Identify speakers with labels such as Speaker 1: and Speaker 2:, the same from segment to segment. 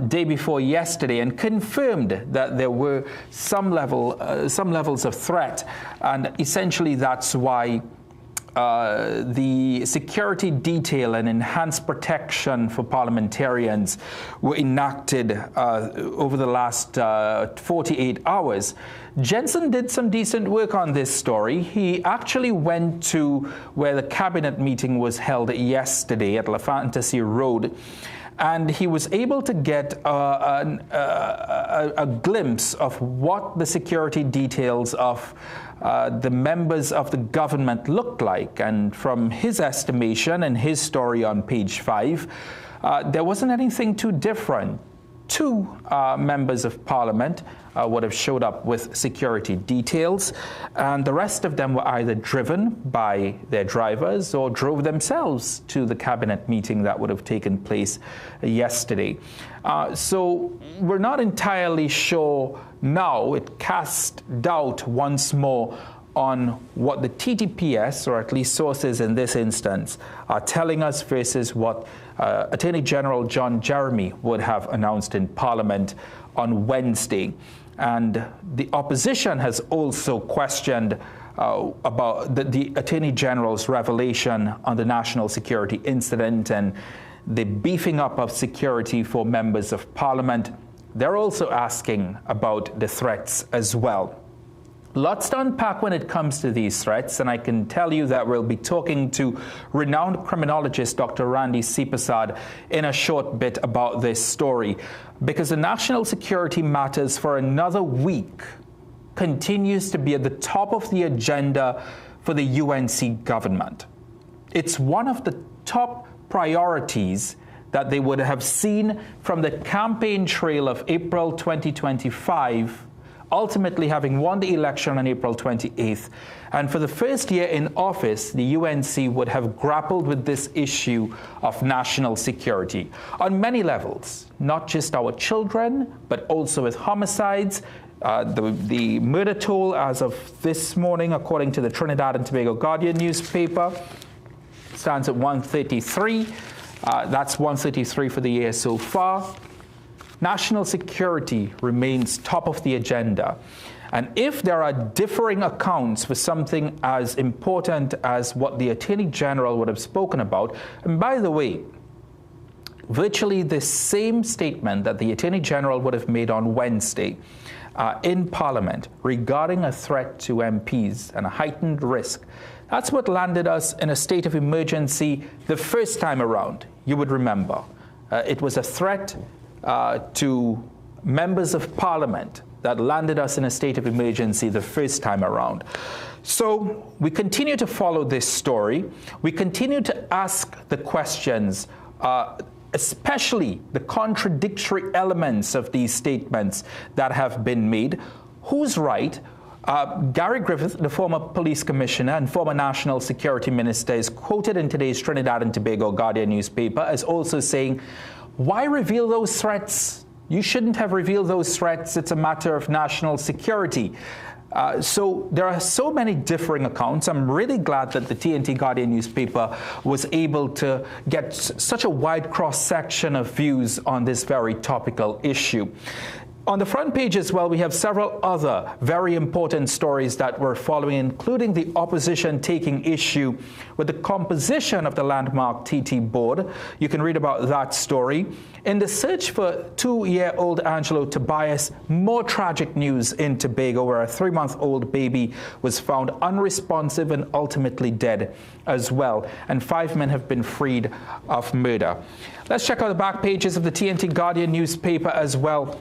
Speaker 1: day before yesterday and confirmed that there were some levels of threat, and essentially that's why the security detail and enhanced protection for parliamentarians were enacted over the last 48 hours. Jensen did some decent work on this story. He actually went to where the cabinet meeting was held yesterday at La Fantasy Road, and he was able to get a glimpse of what the security details of the members of the government looked like. And from his estimation and his story on page 5, there wasn't anything too different. Two members of parliament would have showed up with security details, and the rest of them were either driven by their drivers or drove themselves to the cabinet meeting that would have taken place yesterday. So we're not entirely sure now. It cast doubt once more on what the TTPS, or at least sources in this instance, are telling us versus what Attorney General John Jeremy would have announced in Parliament on Wednesday. And the opposition has also questioned about the Attorney General's revelation on the national security incident and the beefing up of security for members of Parliament. They're also asking about the threats as well. Lots to unpack when it comes to these threats, and I can tell you that we'll be talking to renowned criminologist Dr. Randy Sipasad in a short bit about this story, because the national security matters for another week continues to be at the top of the agenda for the UNC government. It's one of the top priorities that they would have seen from the campaign trail of April 2025, ultimately having won the election on April 28th. And for the first year in office, the UNC would have grappled with this issue of national security on many levels, not just our children, but also with homicides. The murder toll as of this morning, according to the Trinidad and Tobago Guardian newspaper, stands at 133. That's 133 for the year so far. National security remains top of the agenda. And if there are differing accounts for something as important as what the Attorney General would have spoken about, and by the way, virtually the same statement that the Attorney General would have made on Wednesday in Parliament regarding a threat to MPs and a heightened risk, that's what landed us in a state of emergency the first time around. You would remember. It was a threat to members of Parliament that landed us in a state of emergency the first time around. So we continue to follow this story. We continue to ask the questions, especially the contradictory elements of these statements that have been made. Who's right? Gary Griffith, the former police commissioner and former national security minister, is quoted in today's Trinidad and Tobago Guardian newspaper as also saying, why reveal those threats? You shouldn't have revealed those threats. It's a matter of national security. So there are so many differing accounts. I'm really glad that the TNT Guardian newspaper was able to get such a wide cross-section of views on this very topical issue. On the front page as well, we have several other very important stories that we're following, including the opposition taking issue with the composition of the landmark TT board. You can read about that story. In the search for 2-year-old Angelo Tobias, more tragic news in Tobago, where a 3-month-old baby was found unresponsive and ultimately dead as well. And 5 men have been freed of murder. Let's check out the back pages of the TNT Guardian newspaper as well.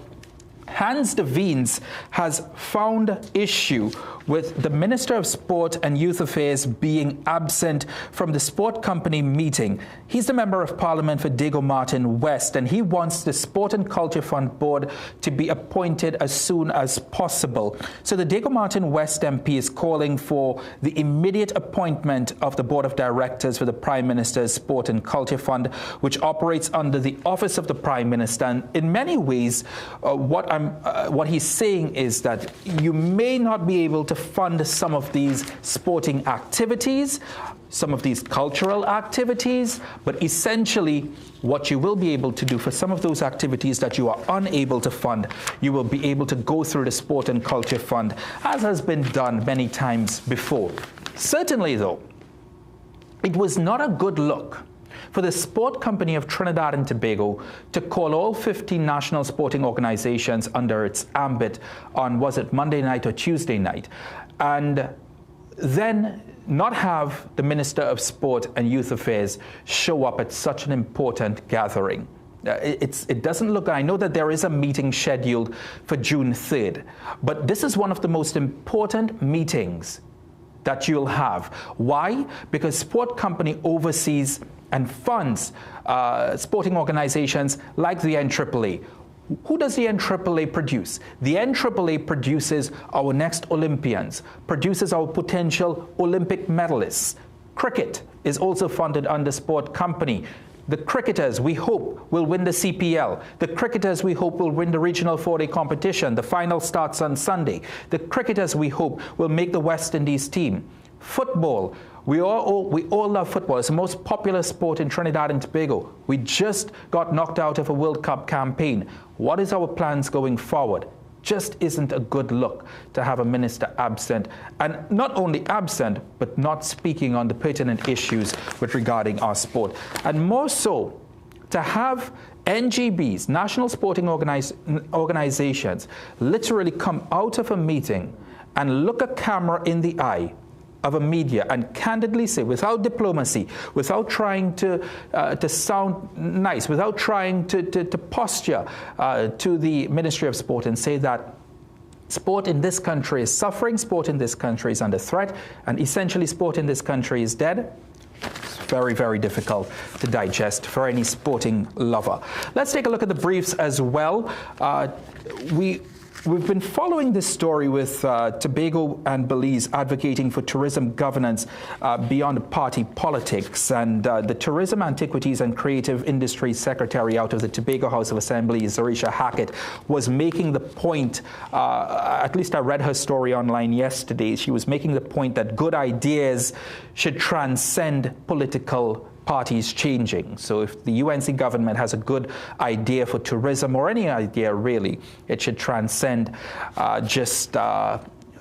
Speaker 1: Hans de Veens has found issue with the Minister of Sport and Youth Affairs being absent from the sport company meeting. He's the Member of Parliament for Diego Martin West, and he wants the Sport and Culture Fund Board to be appointed as soon as possible. So the Diego Martin West MP is calling for the immediate appointment of the Board of Directors for the Prime Minister's Sport and Culture Fund, which operates under the Office of the Prime Minister. And in many ways, what I'm what he's saying is that you may not be able to fund some of these sporting activities, some of these cultural activities, but essentially what you will be able to do for some of those activities that you are unable to fund, you will be able to go through the Sport and Culture Fund, as has been done many times before. Certainly, though, it was not a good look for the Sport Company of Trinidad and Tobago to call all 15 national sporting organizations under its ambit on, was it Monday night or Tuesday night, and then not have the Minister of Sport and Youth Affairs show up at such an important gathering. It doesn't look, I know that there is a meeting scheduled for June 3rd, but this is one of the most important meetings that you'll have. Why? Because Sport Company oversees and funds sporting organizations like the NAAA. Who does the NAAA produce? The NAAA produces our next Olympians, produces our potential Olympic medalists. Cricket is also funded under Sport Company. The cricketers, we hope, will win the CPL. The cricketers, we hope, will win the Regional 4-Day competition. The final starts on Sunday. The cricketers, we hope, will make the West Indies team. Football. We all love football. It's the most popular sport in Trinidad and Tobago. We just got knocked out of a World Cup campaign. What is our plans going forward? Just isn't a good look to have a minister absent, and not only absent, but not speaking on the pertinent issues with regarding our sport. And more so, to have NGBs, National Sporting Organizations, literally come out of a meeting and look a camera in the eye of a media and candidly say, without diplomacy, without trying to sound nice, without trying to posture to the Ministry of Sport and say that sport in this country is suffering, sport in this country is under threat, and essentially sport in this country is dead. It's very, very difficult to digest for any sporting lover. Let's take a look at the briefs as well. We've been following this story with Tobago and Belize advocating for tourism governance beyond party politics. And the Tourism, Antiquities and Creative Industries Secretary out of the Tobago House of Assembly, Zarisha Hackett, was making the point, at least I read her story online yesterday, she was making the point that good ideas should transcend political parties changing. So if the UNC government has a good idea for tourism, or any idea really, it should transcend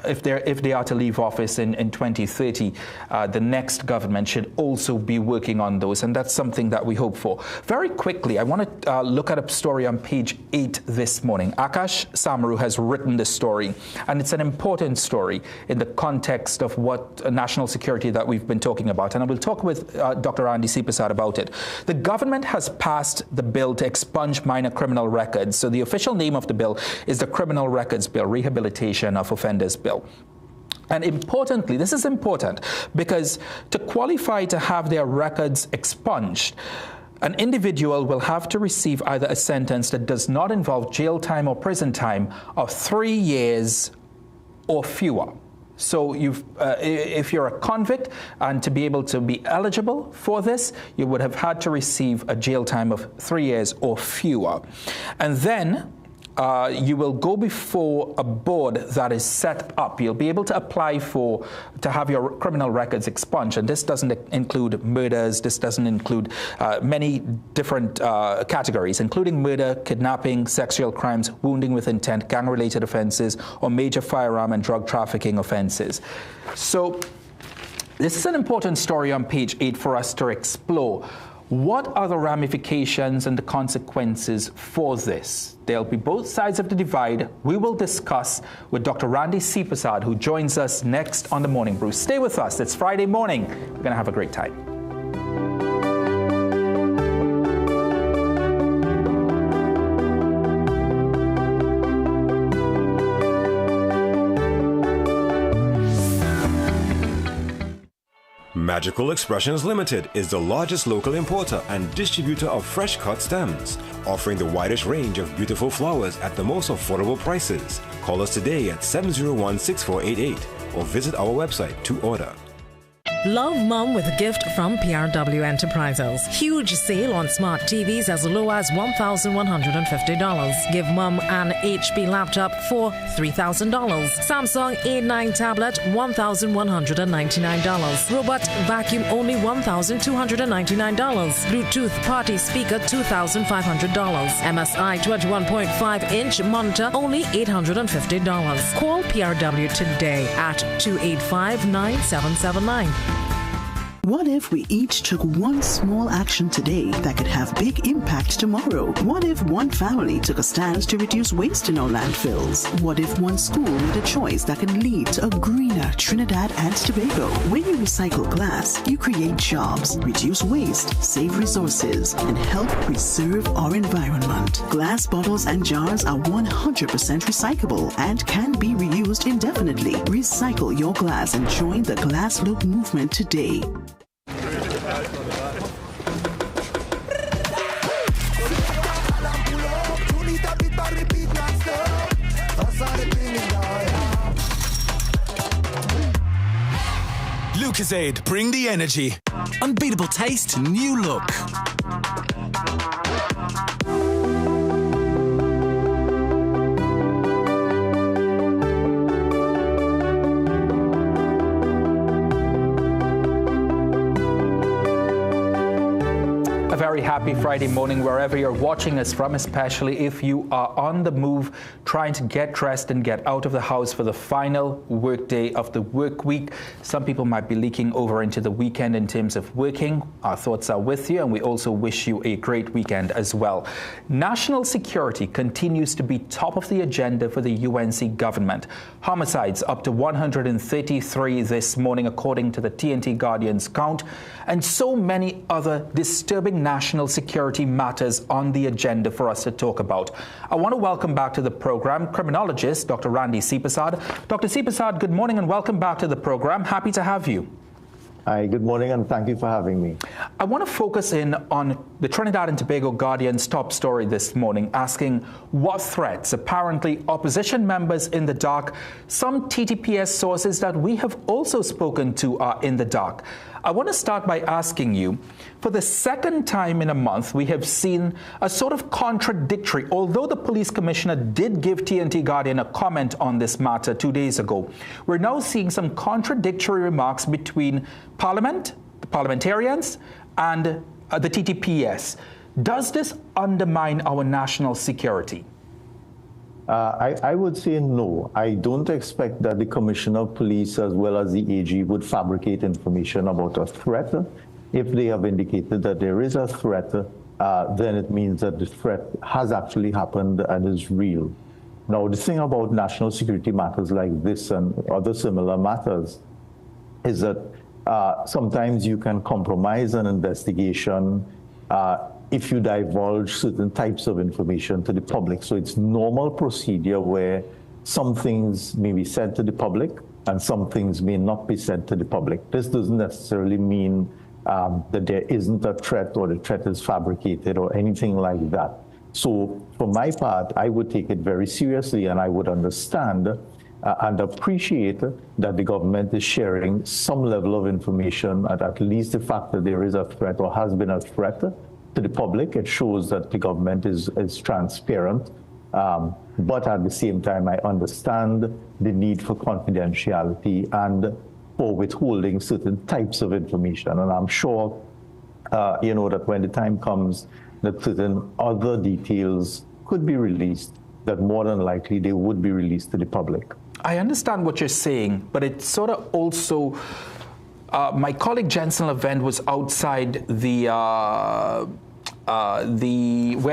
Speaker 1: if they are to leave office in 2030, the next government should also be working on those, and that's something that we hope for. Very quickly, I want to look at a story on page 8 this morning. Akash Samaru has written this story, and it's an important story in the context of what national security that we've been talking about, and I will talk with Dr. Andy Sipasad about it. The government has passed the bill to expunge minor criminal records. So the official name of the bill is the Criminal Records Bill, Rehabilitation of Offenders Bill. And importantly, this is important because to qualify to have their records expunged, an individual will have to receive either a sentence that does not involve jail time or prison time of 3 years or fewer. So if you're a convict and to be able to be eligible for this, you would have had to receive a jail time of 3 years or fewer. And then you will go before a board that is set up. You'll be able to apply to have your criminal records expunged. And this doesn't include murders. This doesn't include many different categories, including murder, kidnapping, sexual crimes, wounding with intent, gang-related offenses, or major firearm and drug trafficking offenses. So this is an important story on page 8 for us to explore. What are the ramifications and the consequences for this? There'll be both sides of the divide. We will discuss with Dr. Randy Sipasad, who joins us next on The Morning Brew. Stay with us. It's Friday morning. We're going to have a great time.
Speaker 2: Magical Expressions Limited is the largest local importer and distributor of fresh cut stems, offering the widest range of beautiful flowers at the most affordable prices. Call us today at 701-6488 or visit our website to order.
Speaker 3: Love Mum with a gift from PRW Enterprises. Huge sale on smart TVs as low as $1,150. Give Mum an HP laptop for $3,000. Samsung A9 tablet, $1,199. Robot vacuum only $1,299. Bluetooth party speaker $2,500. MSI 21.5-inch monitor only $850. Call PRW today at 285-9779.
Speaker 4: What if we each took one small action today that could have big impact tomorrow? What if one family took a stance to reduce waste in our landfills? What if one school made a choice that can lead to a greener Trinidad and Tobago? When you recycle glass, you create jobs, reduce waste, save resources, and help preserve our environment. Glass bottles and jars are 100% recyclable and can be reused indefinitely. Recycle your glass and join the Glass Loop movement today.
Speaker 5: Lucozade, bring the energy. Unbeatable taste, new look.
Speaker 1: Very happy Friday morning wherever you're watching us from, especially if you are on the move trying to get dressed and get out of the house for the final work day of the work week. Some people might be leaking over into the weekend in terms of working. Our thoughts are with you, and we also wish you a great weekend as well. National security continues to be top of the agenda for the UNC government. Homicides up to 133 this morning according to the TNT Guardian's count, and so many other disturbing national security matters on the agenda for us to talk about. I want to welcome back to the program criminologist Dr. Randy Sipasad. Dr. Sipasad, good morning and welcome back to the program. Happy to have you.
Speaker 6: Hi, good morning and thank you for having me.
Speaker 1: I want to focus in on the Trinidad and Tobago Guardian's top story this morning, asking what threats apparently opposition members in the dark, some TTPS sources that we have also spoken to are in the dark. I want to start by asking you, for the second time in a month, we have seen a sort of contradictory, although the police commissioner did give TNT Guardian a comment on this matter 2 days ago, we're now seeing some contradictory remarks between Parliament, the parliamentarians, and the TTPS. Does this undermine our national security?
Speaker 6: I would say no. I don't expect that the Commissioner of Police as well as the AG would fabricate information about a threat. If they have indicated that there is a threat, then it means that the threat has actually happened and is real. Now, the thing about national security matters like this and other similar matters is that sometimes you can compromise an investigation if you divulge certain types of information to the public. So it's normal procedure where some things may be said to the public and some things may not be said to the public. This doesn't necessarily mean that there isn't a threat or the threat is fabricated or anything like that. So for my part, I would take it very seriously and I would understand and appreciate that the government is sharing some level of information, at least the fact that there is a threat or has been a threat to the public. It shows that the government is transparent. But at the same time, I understand the need for confidentiality and for withholding certain types of information. And I'm sure, that when the time comes that certain other details could be released, that more than likely they would be released to the public.
Speaker 1: I understand what you're saying, but it's sort of also, my colleague Jensen Levent was outside where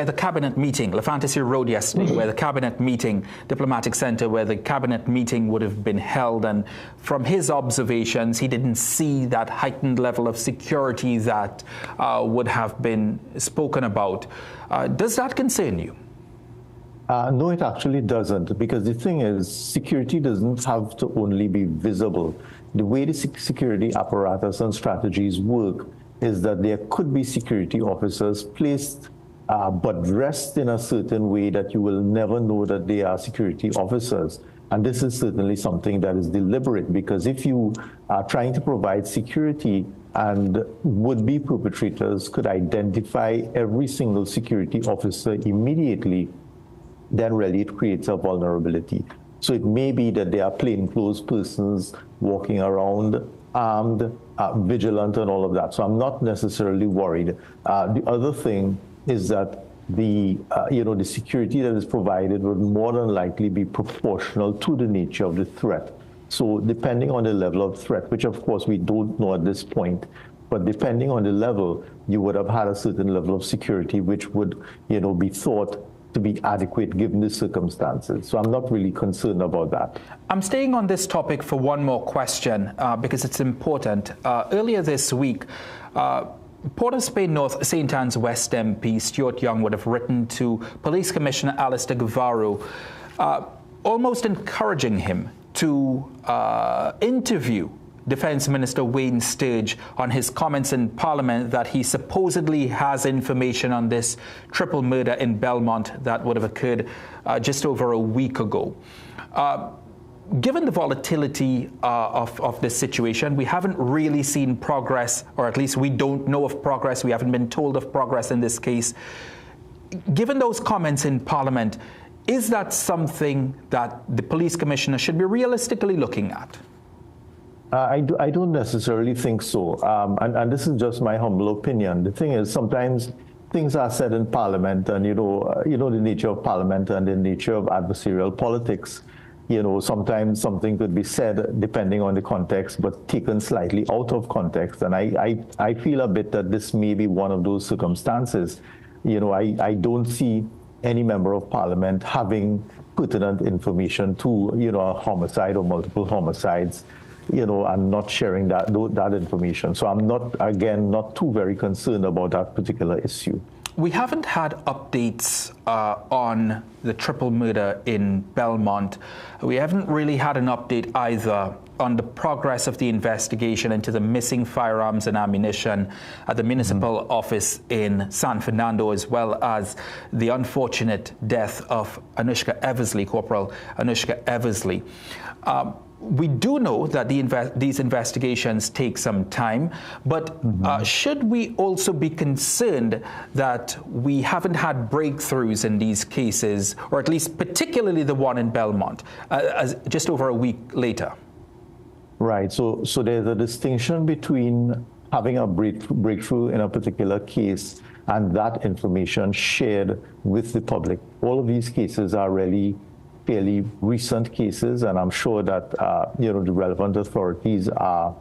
Speaker 1: the cabinet meeting, La Fantasy Road yesterday, where the cabinet meeting, Diplomatic Center, where the cabinet meeting would have been held. And from his observations, he didn't see that heightened level of security that would have been spoken about. Does that concern you?
Speaker 6: No, it actually doesn't, because the thing is, security doesn't have to only be visible. The way the security apparatus and strategies work is that there could be security officers placed but dressed in a certain way that you will never know that they are security officers. And this is certainly something that is deliberate, because if you are trying to provide security and would-be perpetrators could identify every single security officer immediately, then really it creates a vulnerability. So it may be that there are plainclothes persons walking around armed, vigilant, and all of that. So I'm not necessarily worried. The other thing is that the security that is provided would more than likely be proportional to the nature of the threat. So depending on the level of threat, which of course we don't know at this point, but depending on the level, you would have had a certain level of security which would, be thought to be adequate given the circumstances. So I'm not really concerned about that.
Speaker 1: I'm staying on this topic for one more question because it's important. Earlier this week, Port of Spain North St. Anne's West MP Stuart Young would have written to Police Commissioner Alistair Guevara, almost encouraging him to interview Defence Minister Wayne Sturge on his comments in Parliament that he supposedly has information on this triple murder in Belmont that would have occurred just over a week ago. Given the volatility of this situation, we haven't really seen progress, or at least we don't know of progress. We haven't been told of progress in this case. Given those comments in Parliament, is that something that the police commissioner should be realistically looking at?
Speaker 6: I don't necessarily think so. And this is just my humble opinion. The thing is, sometimes things are said in Parliament, and the nature of Parliament and the nature of adversarial politics. Sometimes something could be said depending on the context, but taken slightly out of context. And I feel a bit that this may be one of those circumstances. I don't see any member of Parliament having pertinent information to, a homicide or multiple homicides, and not sharing that information. So I'm not too very concerned about that particular issue.
Speaker 1: We haven't had updates on the triple murder in Belmont. We haven't really had an update either on the progress of the investigation into the missing firearms and ammunition at the municipal office in San Fernando, as well as the unfortunate death of Anushka Eversley, Corporal Anushka Eversley. We do know that these investigations take some time, but should we also be concerned that we haven't had breakthroughs in these cases, or at least particularly the one in Belmont, just over a week later?
Speaker 6: Right. So there's a distinction between having a breakthrough in a particular case and that information shared with the public. All of these cases are really fairly recent cases, and I'm sure that the relevant authorities are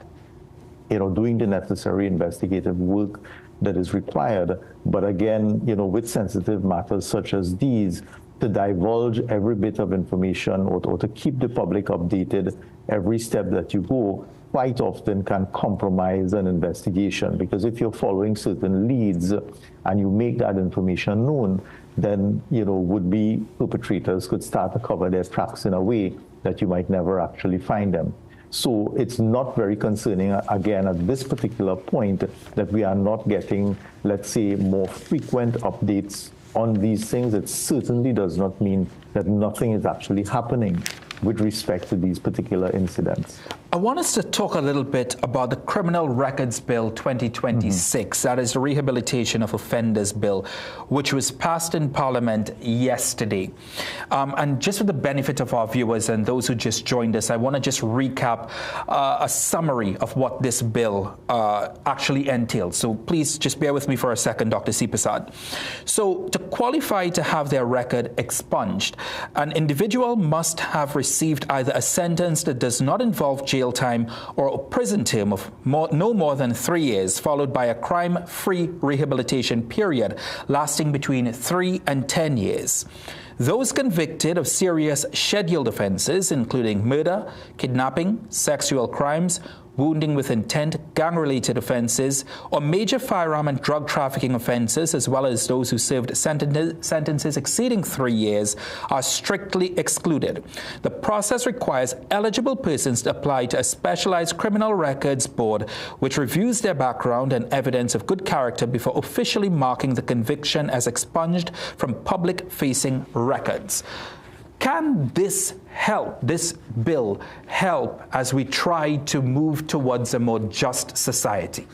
Speaker 6: doing the necessary investigative work that is required. But again, with sensitive matters such as these, to divulge every bit of information or to keep the public updated every step that you go quite often can compromise an investigation, because if you're following certain leads and you make that information known, then would-be perpetrators could start to cover their tracks in a way that you might never actually find them. So it's not very concerning, again, at this particular point, that we are not getting, let's say, more frequent updates on these things. It certainly does not mean that nothing is actually happening with respect to these particular incidents.
Speaker 1: I want us to talk a little bit about the Criminal Records Bill 2026. That is the Rehabilitation of Offenders Bill, which was passed in Parliament yesterday. And just for the benefit of our viewers and those who just joined us, I want to just recap a summary of what this bill actually entails. So please just bear with me for a second, Dr. C. Prasad. So to qualify to have their record expunged, an individual must have received either a sentence that does not involve jail time or a prison term of no more than 3 years, followed by a crime-free rehabilitation period lasting between 3 and 10 years. Those convicted of serious scheduled offences, including murder, kidnapping, sexual crimes, wounding with intent, gang-related offences, or major firearm and drug trafficking offences, as well as those who served sentences exceeding 3 years, are strictly excluded. The process requires eligible persons to apply to a specialized criminal records board, which reviews their background and evidence of good character before officially marking the conviction as expunged from public-facing records. Can this this bill help as we try to move towards a more just society?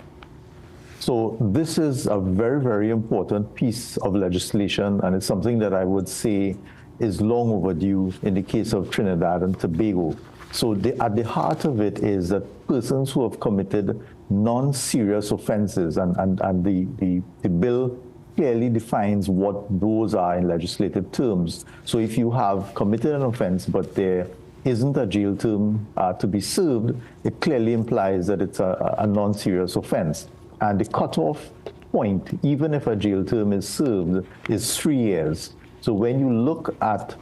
Speaker 6: So this is a very, very important piece of legislation, and it's something that I would say is long overdue in the case of Trinidad and Tobago. So at the heart of it is that persons who have committed non-serious offenses, and the bill clearly defines what those are in legislative terms. So if you have committed an offense, but there isn't a jail term to be served, it clearly implies that it's a non-serious offense. And the cutoff point, even if a jail term is served, is 3 years. So when you look at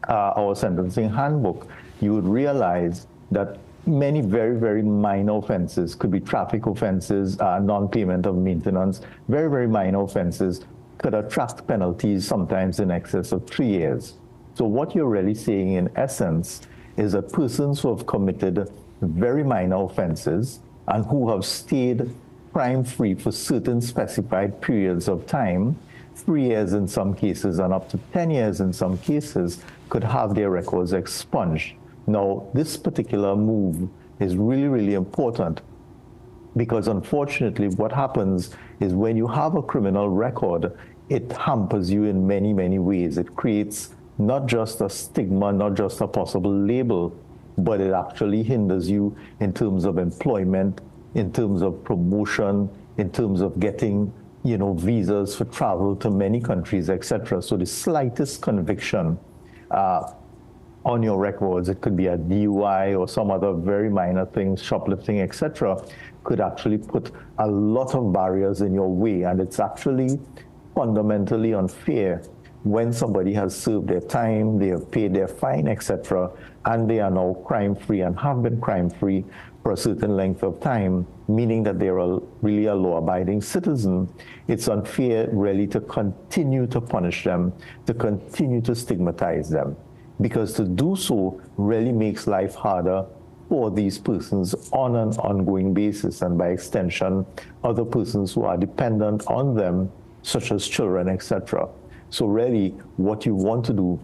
Speaker 6: our sentencing handbook, you would realize that many very, very minor offenses, could be traffic offenses, non-payment of maintenance, very, very minor offenses could attract penalties sometimes in excess of 3 years. So what you're really saying in essence is that persons who have committed very minor offenses and who have stayed crime-free for certain specified periods of time, 3 years in some cases and up to 10 years in some cases, could have their records expunged. Now, this particular move is really, really important because unfortunately what happens is when you have a criminal record, it hampers you in many, many ways. It creates not just a stigma, not just a possible label, but it actually hinders you in terms of employment, in terms of promotion, in terms of getting, visas for travel to many countries, etc. So the slightest conviction on your records, it could be a DUI or some other very minor things, shoplifting, etc., could actually put a lot of barriers in your way. And it's actually fundamentally unfair when somebody has served their time, they have paid their fine, etc., and they are now crime-free and have been crime-free for a certain length of time, meaning that they're really a law-abiding citizen. It's unfair really to continue to punish them, to continue to stigmatize them, because to do so really makes life harder for these persons on an ongoing basis, and by extension, other persons who are dependent on them, such as children, etc. So really, what you want to do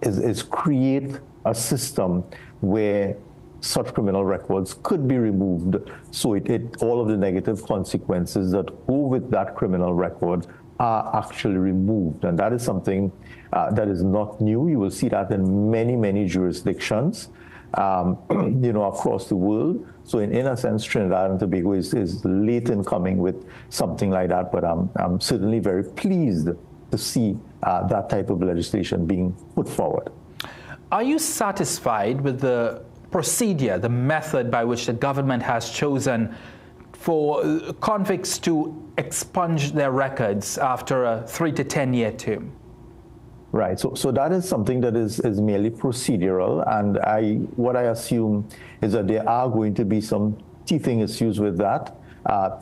Speaker 6: is create a system where such criminal records could be removed, so all of the negative consequences that go with that criminal record are actually removed. And that is something that is not new. You will see that in many, many jurisdictions, across the world. So in a sense, Trinidad and Tobago is late in coming with something like that, but I'm certainly very pleased to see that type of legislation being put forward.
Speaker 1: Are you satisfied with the procedure, the method by which the government has chosen for convicts to expunge their records after a 3 to 10 year term?
Speaker 6: Right. So that is something that is merely procedural, and what I assume is that there are going to be some teething issues with that.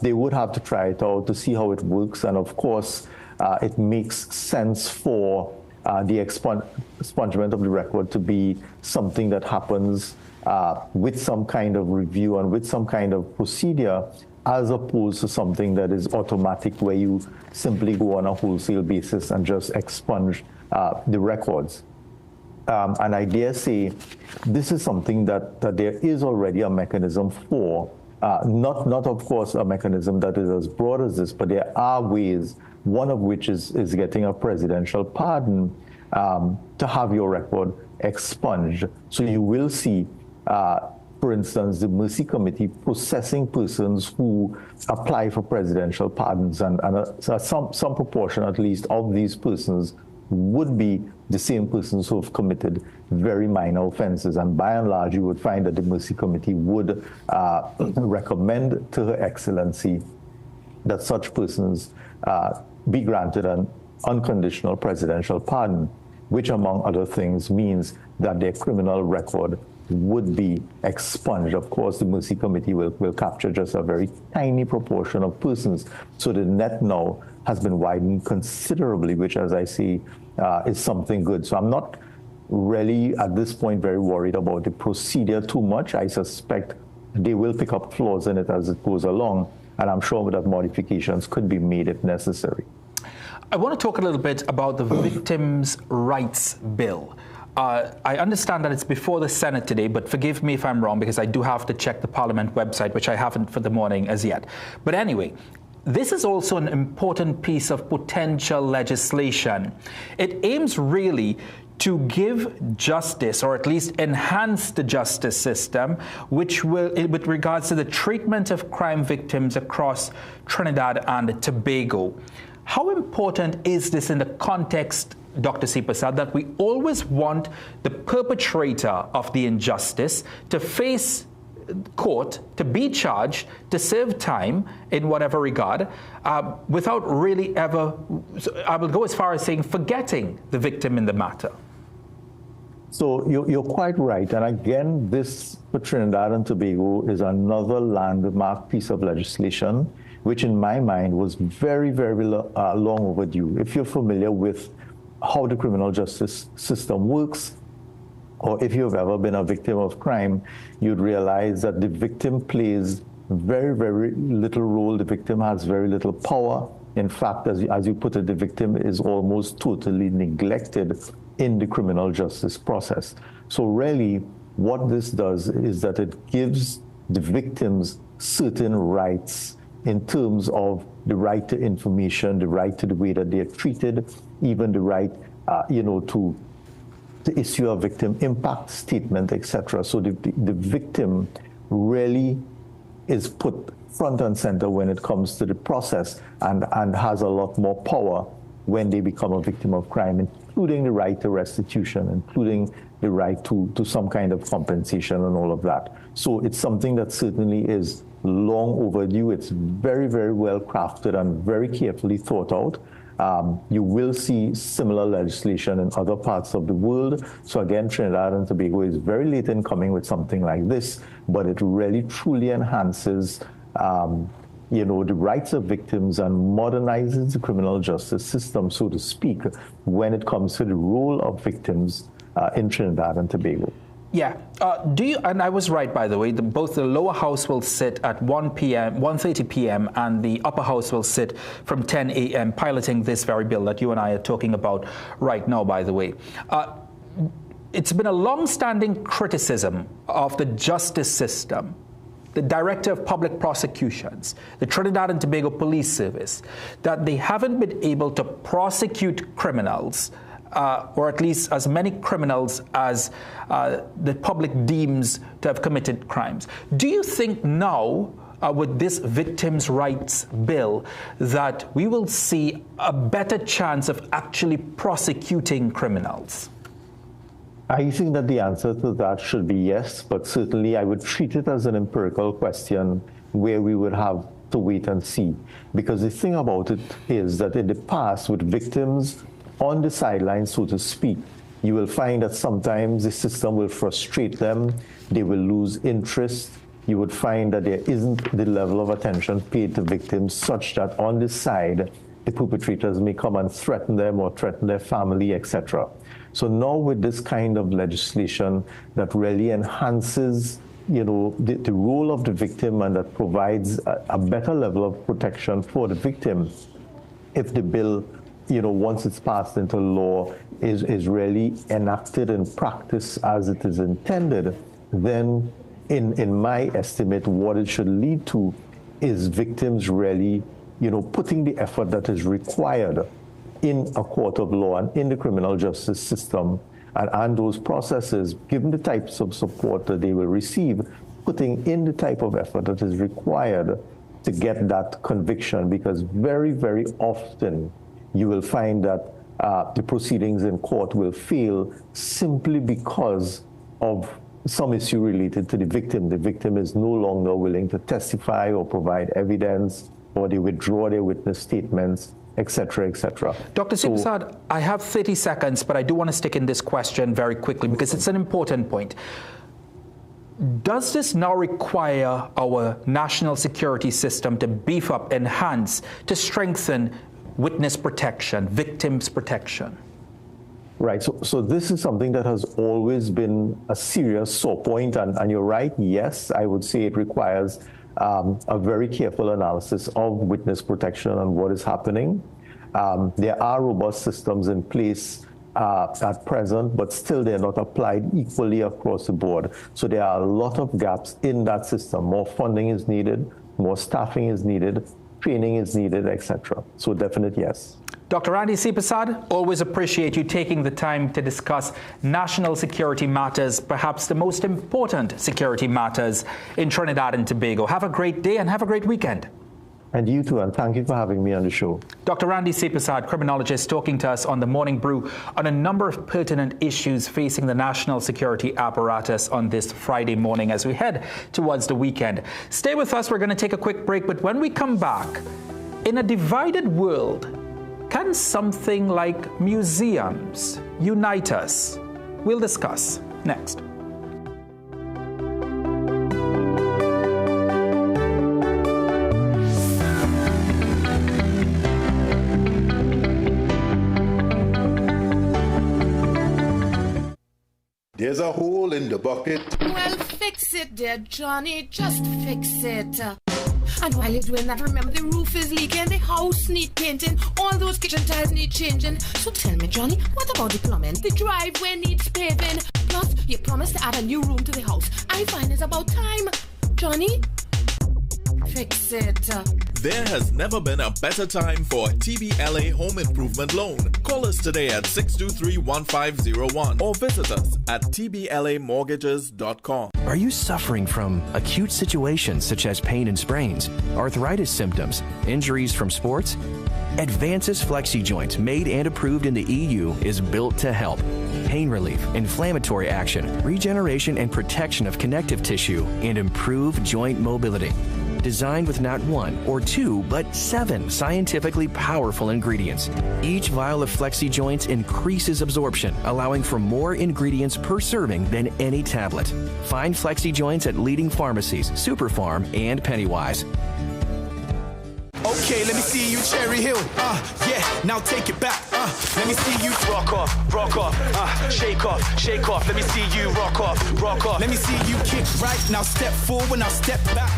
Speaker 6: They would have to try it out to see how it works, and of course, it makes sense for the expungement of the record to be something that happens with some kind of review and with some kind of procedure, as opposed to something that is automatic, where you simply go on a wholesale basis and just expunge the records. And I dare say this is something that there is already a mechanism for, not of course a mechanism that is as broad as this, but there are ways, one of which is getting a presidential pardon to have your record expunged. So you will see, for instance, the Mercy Committee processing persons who apply for presidential pardons, and some proportion at least of these persons would be the same persons who have committed very minor offenses. And by and large, you would find that the Mercy Committee would recommend to Her Excellency that such persons be granted an unconditional presidential pardon, which among other things means that their criminal record would be expunged. Of course, the Mercy Committee will capture just a very tiny proportion of persons. So the net now has been widened considerably, which, as I see, is something good. So I'm not really, at this point, very worried about the procedure too much. I suspect they will pick up flaws in it as it goes along, and I'm sure that modifications could be made if necessary.
Speaker 1: I want to talk a little bit about the Victims' Rights Bill. I understand that it's before the Senate today, but forgive me if I'm wrong, because I do have to check the Parliament website, which I haven't for the morning as yet. But anyway, this is also an important piece of potential legislation. It aims really to give justice, or at least enhance the justice system, which will, with regards to the treatment of crime victims across Trinidad and Tobago. How important is this in the context, Dr. C. Prasad, that we always want the perpetrator of the injustice to face court, to be charged, to serve time in whatever regard, without really ever, I will go as far as saying, forgetting the victim in the matter?
Speaker 6: So you're quite right. And again, this for Trinidad and Tobago is another landmark piece of legislation, which in my mind was very, very long overdue. If you're familiar with how the criminal justice system works, or if you've ever been a victim of crime, you'd realize that the victim plays very, very little role. The victim has very little power. In fact, as you put it, the victim is almost totally neglected in the criminal justice process. So really, what this does is that it gives the victims certain rights in terms of the right to information, the right to the way that they're treated, even the right, to issue a victim impact statement, etc. So the victim really is put front and center when it comes to the process, and has a lot more power when they become a victim of crime, including the right to restitution, including the right to some kind of compensation and all of that. So it's something that certainly is long overdue. It's very, very well crafted and very carefully thought out. You will see similar legislation in other parts of the world. So again, Trinidad and Tobago is very late in coming with something like this, but it really truly enhances the rights of victims and modernizes the criminal justice system, so to speak, when it comes to the role of victims in Trinidad and Tobago.
Speaker 1: Yeah. And I was right, by the way, both the lower house will sit at 1:30 p.m. and the upper house will sit from 10 a.m. piloting this very bill that you and I are talking about right now, by the way. It's been a long-standing criticism of the justice system, the Director of Public Prosecutions, the Trinidad and Tobago Police Service, that they haven't been able to prosecute criminals, or at least as many criminals as the public deems to have committed crimes. Do you think now, with this Victims' Rights Bill, that we will see a better chance of actually prosecuting criminals?
Speaker 6: I think that the answer to that should be yes, but certainly I would treat it as an empirical question where we would have to wait and see. Because the thing about it is that in the past, with victims on the sidelines, so to speak, you will find that sometimes the system will frustrate them, they will lose interest. You would find that there isn't the level of attention paid to victims such that on the side, the perpetrators may come and threaten them or threaten their family, etc. So now with this kind of legislation that really enhances, the role of the victim and that provides a better level of protection for the victim, if the bill, once it's passed into law, is really enacted in practice as it is intended, then in my estimate, what it should lead to is victims really, putting the effort that is required in a court of law and in the criminal justice system and those processes, given the types of support that they will receive, putting in the type of effort that is required to get that conviction, because very, very often you will find that the proceedings in court will fail simply because of some issue related to the victim. The victim is no longer willing to testify or provide evidence, or they withdraw their witness statements, etc., etc.
Speaker 1: Dr. Prasad, I have 30 seconds, but I do want to stick in this question very quickly because it's an important point. Does this now require our national security system to beef up, enhance, to strengthen witness protection, victims protection?
Speaker 6: Right. So this is something that has always been a serious sore point, and you're right. Yes, I would say it requires a very careful analysis of witness protection and what is happening. There are robust systems in place at present, but still they're not applied equally across the board. So there are a lot of gaps in that system. More funding is needed, more staffing is needed, training is needed, etc. So definitely yes.
Speaker 1: Dr. Randy C. Prasad, always appreciate you taking the time to discuss national security matters, perhaps the most important security matters in Trinidad and Tobago. Have a great day and have a great weekend.
Speaker 6: And you too, and thank you for having me on the show.
Speaker 1: Dr. Randy C. Prasad, criminologist, talking to us on the Morning Brew on a number of pertinent issues facing the national security apparatus on this Friday morning as we head towards the weekend. Stay with us. We're going to take a quick break, but when we come back, in a divided world, can something like museums unite us? We'll discuss next.
Speaker 7: There's a hole in the bucket.
Speaker 8: Well, fix it, dear Johnny, just fix it. And while you're doing that, remember the roof is leaking, the house need painting, all those kitchen tiles need changing. So tell me, Johnny, what about the plumbing? The driveway needs paving. Plus, you promised to add a new room to the house. I find it's about time. Johnny, fix it.
Speaker 9: There has never been a better time for a TBLA home improvement loan. Call us today at 623-1501 or visit us at tblamortgages.com.
Speaker 10: Are you suffering from acute situations such as pain and sprains, arthritis symptoms, injuries from sports? Advances Flexi Joints, made and approved in the EU, is built to help. Pain relief, inflammatory action, regeneration and protection of connective tissue, and improve joint mobility. Designed with not one or two, but 7 scientifically powerful ingredients. Each vial of Flexi Joints increases absorption, allowing for more ingredients per serving than any tablet. Find Flexi Joints at leading pharmacies, Superfarm, and Pennywise.
Speaker 5: Okay, let me see you, Cherry Hill. Yeah, now take it back. Let me see you rock off, shake off, shake off. Let me see you rock off, rock off. Let me see you kick right. Now step forward, now step back.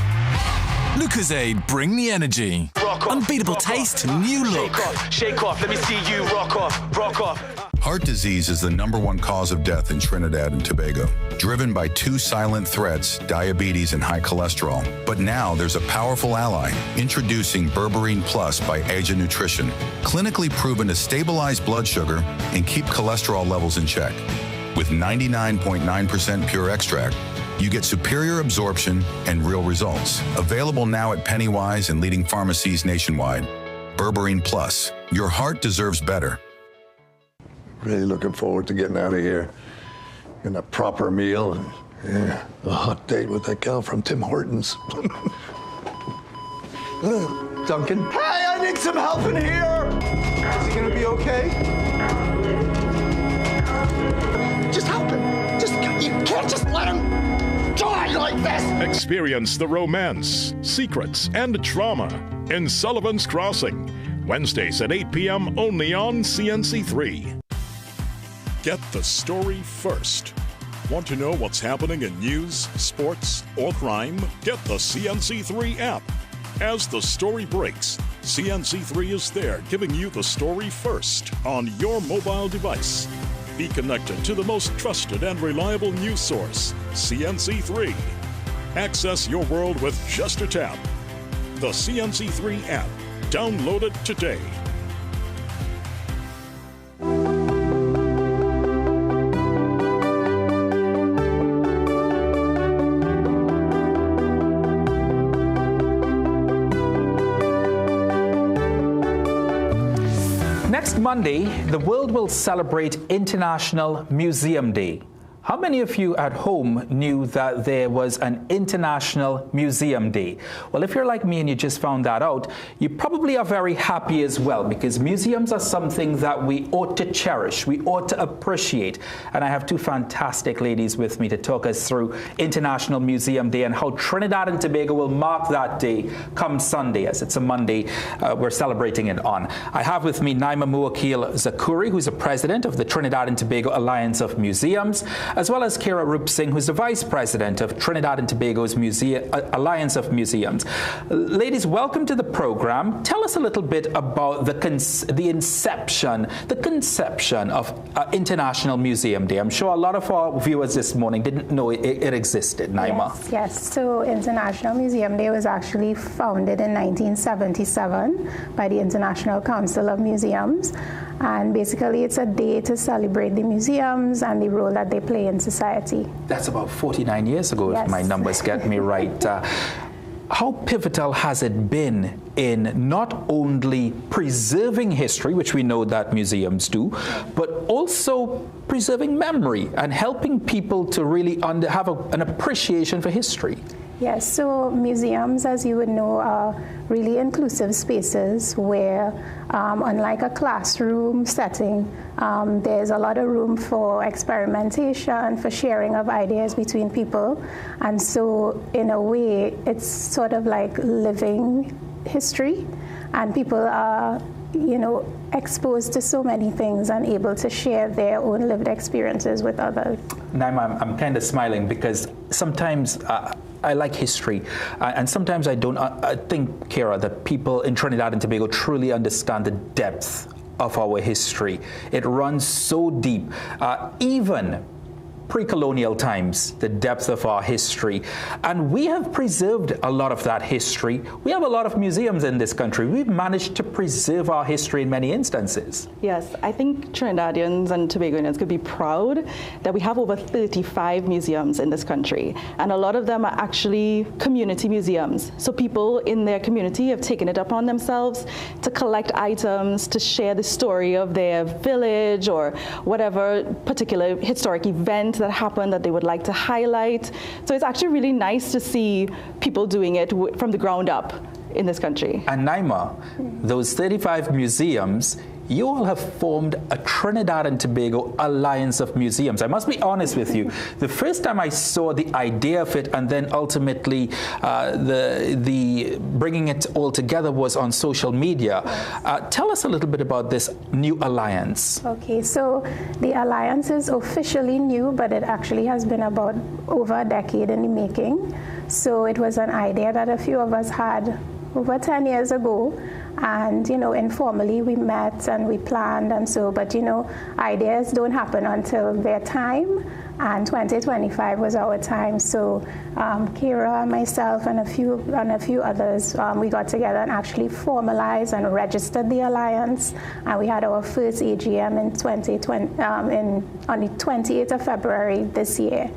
Speaker 11: Lucozade, bring the energy.
Speaker 5: Rock off,
Speaker 11: unbeatable
Speaker 5: rock
Speaker 11: taste,
Speaker 5: off.
Speaker 11: new look.
Speaker 5: Shake off. Let me see you rock off, rock off.
Speaker 12: Heart disease is the #1 cause of death in Trinidad and Tobago, driven by 2 silent threats, diabetes and high cholesterol. But now there's a powerful ally, introducing Berberine Plus by Asia Nutrition, clinically proven to stabilize blood sugar and keep cholesterol levels in check. With 99.9% pure extract, you get superior absorption and real results. Available now at Pennywise and leading pharmacies nationwide. Berberine Plus, your heart deserves better.
Speaker 7: Really looking forward to getting out of here. Getting a proper meal and a hot date with that gal from Tim Hortons. Duncan?
Speaker 13: Hey, I need some help in here! Is he gonna be okay? Just help him. You can't just let him die like this!
Speaker 14: Experience the romance, secrets, and drama in Sullivan's Crossing. Wednesdays at 8 p.m. only on CNC3. Get the story first. Want to know what's happening in news, sports, or crime? Get the CNC3 app. As the story breaks, CNC3 is there giving you the story first on your mobile device. Be connected to the most trusted and reliable news source, CNC3. Access your world with just a tap. The CNC3 app. Download it today.
Speaker 1: Next Monday, the world will celebrate International Museum Day. How many of you at home knew that there was an International Museum Day? Well, if you're like me and you just found that out, you probably are very happy as well, because museums are something that we ought to cherish, we ought to appreciate. And I have 2 fantastic ladies with me to talk us through International Museum Day and how Trinidad and Tobago will mark that day come Sunday, as it's a Monday we're celebrating it on. I have with me Naima Muakil Zakuri, who's the president of the Trinidad and Tobago Alliance of Museums, as well as Kira Rup Singh, who's the Vice President of Trinidad and Tobago's Alliance of Museums. Ladies, welcome to the program. Tell us a little bit about the conception of International Museum Day. I'm sure a lot of our viewers this morning didn't know it existed. Naima.
Speaker 15: Yes. So International Museum Day was actually founded in 1977 by the International Council of Museums. And basically, it's a day to celebrate the museums and the role that they play in society.
Speaker 1: That's about 49 years ago, if my numbers get me right. How pivotal has it been in not only preserving history, which we know that museums do, but also preserving memory and helping people to really have an appreciation for history?
Speaker 15: Yes, so museums, as you would know, are really inclusive spaces where, unlike a classroom setting, there's a lot of room for experimentation, for sharing of ideas between people. And so, in a way, it's sort of like living history, and people are, exposed to so many things and able to share their own lived experiences with others.
Speaker 1: Naima, I'm kind of smiling because sometimes I like history, and sometimes I don't. I think, Kira, that people in Trinidad and Tobago truly understand the depth of our history. It runs so deep, even pre-colonial times, the depth of our history. And we have preserved a lot of that history. We have a lot of museums in this country. We've managed to preserve our history in many instances.
Speaker 16: Yes, I think Trinidadians and Tobagoans could be proud that we have over 35 museums in this country. And a lot of them are actually community museums. So people in their community have taken it upon themselves to collect items, to share the story of their village or whatever particular historic event that happened that they would like to highlight. So it's actually really nice to see people doing it from the ground up in this country.
Speaker 1: And Naima, those 35 museums, you all have formed a Trinidad and Tobago Alliance of Museums. I must be honest with you. The first time I saw the idea of it and then ultimately the bringing it all together was on social media. Tell us a little bit about this new alliance.
Speaker 15: Okay, so the alliance is officially new, but it actually has been about over a decade in the making. So it was an idea that a few of us had over 10 years ago. And, informally we met and we planned and so, but, ideas don't happen until their time. And 2025 was our time. So Kira, myself, and a few others, we got together and actually formalized and registered the alliance. And we had our first AGM in 2020, on the 28th of February this year.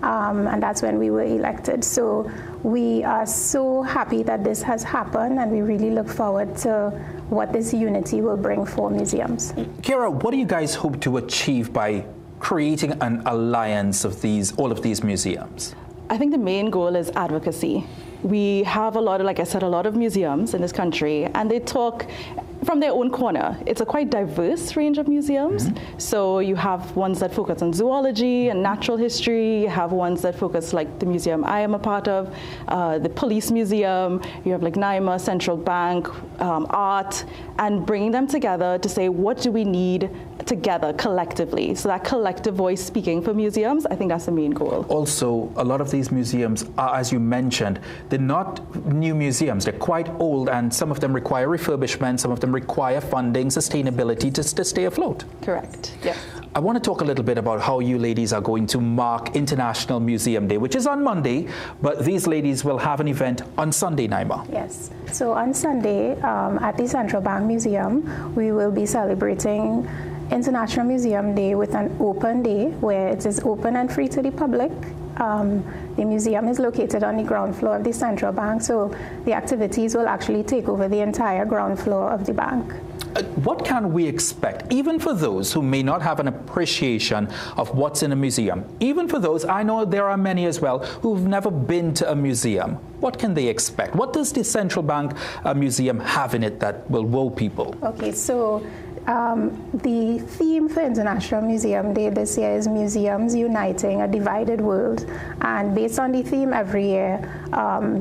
Speaker 15: And that's when we were elected. So we are so happy that this has happened, and we really look forward to what this unity will bring for museums.
Speaker 1: Kira, what do you guys hope to achieve by creating an alliance of all of these museums?
Speaker 16: I think the main goal is advocacy. We have a lot of museums in this country, and they talk from their own corner. It's a quite diverse range of museums. Mm-hmm. So you have ones that focus on zoology and natural history. You have ones that focus, like the museum I am a part of, the police museum. You have like Naima, Central Bank, art, and bringing them together to say, what do we need together collectively? So that collective voice speaking for museums, I think that's the main goal.
Speaker 1: Also, a lot of these museums are, as you mentioned, they're not new museums. They're quite old, and some of them require refurbishment, some of them require funding, sustainability to stay afloat.
Speaker 16: Correct, yeah.
Speaker 1: I want to talk a little bit about how you ladies are going to mark International Museum Day, which is on Monday, but these ladies will have an event on Sunday, Naima.
Speaker 15: Yes. So on Sunday, at the Central Bank Museum, we will be celebrating International Museum Day with an open day where it is open and free to the public. The museum is located on the ground floor of the Central Bank, so the activities will actually take over the entire ground floor of the bank.
Speaker 1: What can we expect, even for those who may not have an appreciation of what's in a museum? Even for those, I know there are many as well, who've never been to a museum. What can they expect? What does the Central Bank Museum have in it that will wow people?
Speaker 15: Okay, so the theme for International Museum Day this year is Museums Uniting a Divided World. And based on the theme every year,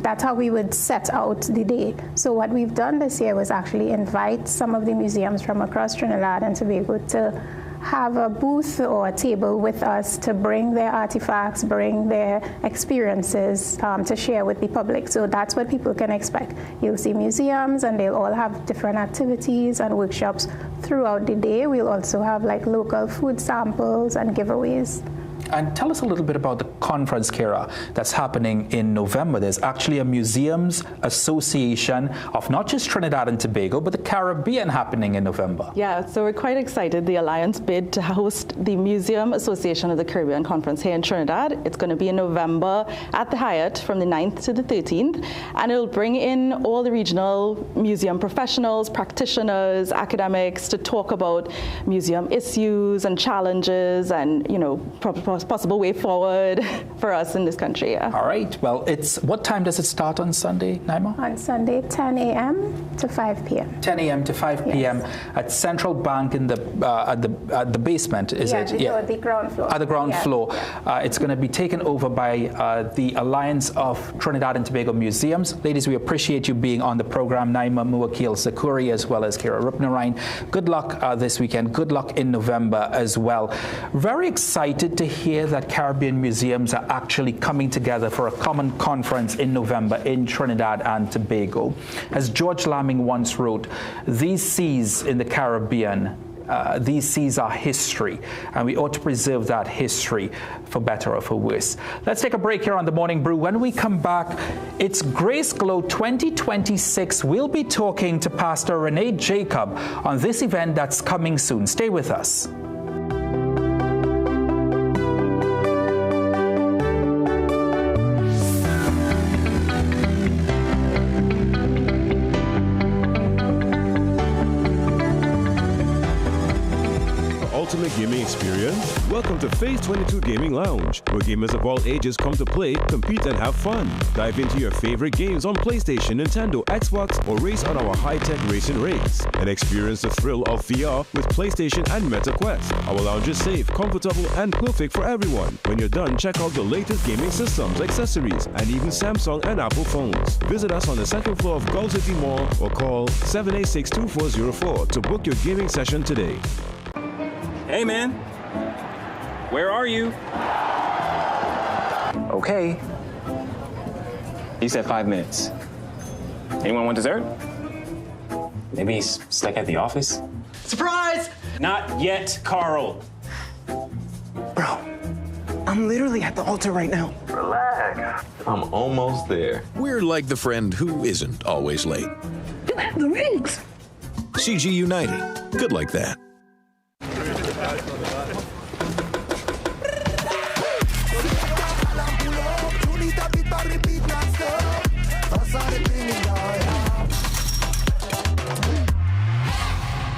Speaker 15: that's how we would set out the day. So what we've done this year was actually invite some of the museums from across Trinidad and Tobago to have a booth or a table with us to bring their artifacts, bring their experiences to share with the public. So that's what people can expect. You'll see museums, and they'll all have different activities and workshops throughout the day. We'll also have like local food samples and giveaways.
Speaker 1: And tell us a little bit about the conference, Kira, that's happening in November. There's actually a Museums Association of not just Trinidad and Tobago, but the Caribbean happening in November.
Speaker 16: Yeah, so we're quite excited. The Alliance bid to host the Museum Association of the Caribbean Conference here in Trinidad. It's going to be in November at the Hyatt from the 9th to the 13th. And it'll bring in all the regional museum professionals, practitioners, academics to talk about museum issues and challenges and, you know, possible way forward for us in this country. Yeah.
Speaker 1: All right. Well, what time does it start on Sunday, Naima?
Speaker 15: On Sunday, 10 a.m. to 5 p.m.
Speaker 1: 10 a.m. to 5 p.m. at Central Bank in the at the basement, is it?
Speaker 15: Yeah, the ground floor.
Speaker 1: At the ground floor.
Speaker 15: Yeah.
Speaker 1: It's going to be taken over by the Alliance of Trinidad and Tobago Museums. Ladies, we appreciate you being on the program. Naima Muwakil Sakuri as well as Kira Rupnarine. Good luck this weekend. Good luck in November as well. Very excited to hear that Caribbean museums are actually coming together for a common conference in November in Trinidad and Tobago. As George Lamming once wrote, these seas in the Caribbean, these seas are history, and we ought to preserve that history for better or for worse. Let's take a break here on The Morning Brew. When we come back, it's Grace Glow 2026. We'll be talking to Pastor Renee Jacob on this event that's coming soon. Stay with us.
Speaker 2: Ultimate gaming experience? Welcome to Phase 22 Gaming Lounge, where gamers of all ages come to play, compete, and have fun. Dive into your favorite games on PlayStation, Nintendo, Xbox, or race on our high-tech racing rigs. And experience the thrill of VR with PlayStation and Meta Quest. Our lounge is safe, comfortable, and perfect for everyone. When you're done, check out the latest gaming systems, accessories, and even Samsung and Apple phones. Visit us on the second floor of Gulf City Mall or call 786-2404 to book your gaming session today.
Speaker 17: Hey, man. Where are you? Okay. He said 5 minutes. Anyone want dessert? Maybe he's stuck at the office?
Speaker 18: Surprise!
Speaker 17: Not yet, Carl.
Speaker 18: Bro, I'm literally at the altar right now.
Speaker 19: Relax. I'm almost there.
Speaker 20: We're like the friend who isn't always late.
Speaker 18: You have the rings.
Speaker 20: CG United. Good like that.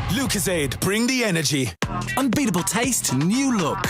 Speaker 11: Lucozade, bring the energy. Unbeatable taste, new look.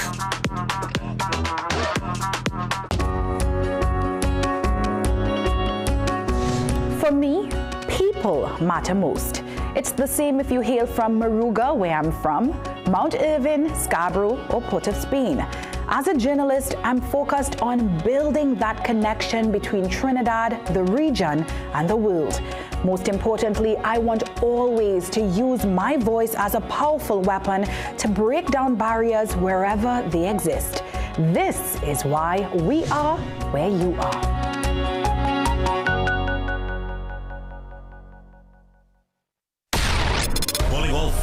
Speaker 21: For me, people matter most. It's the same if you hail from Moruga, where I'm from, Mount Irvin, Scarborough, or Port of Spain. As a journalist, I'm focused on building that connection between Trinidad, the region, and the world. Most importantly, I want always to use my voice as a powerful weapon to break down barriers wherever they exist. This is why we are where you are.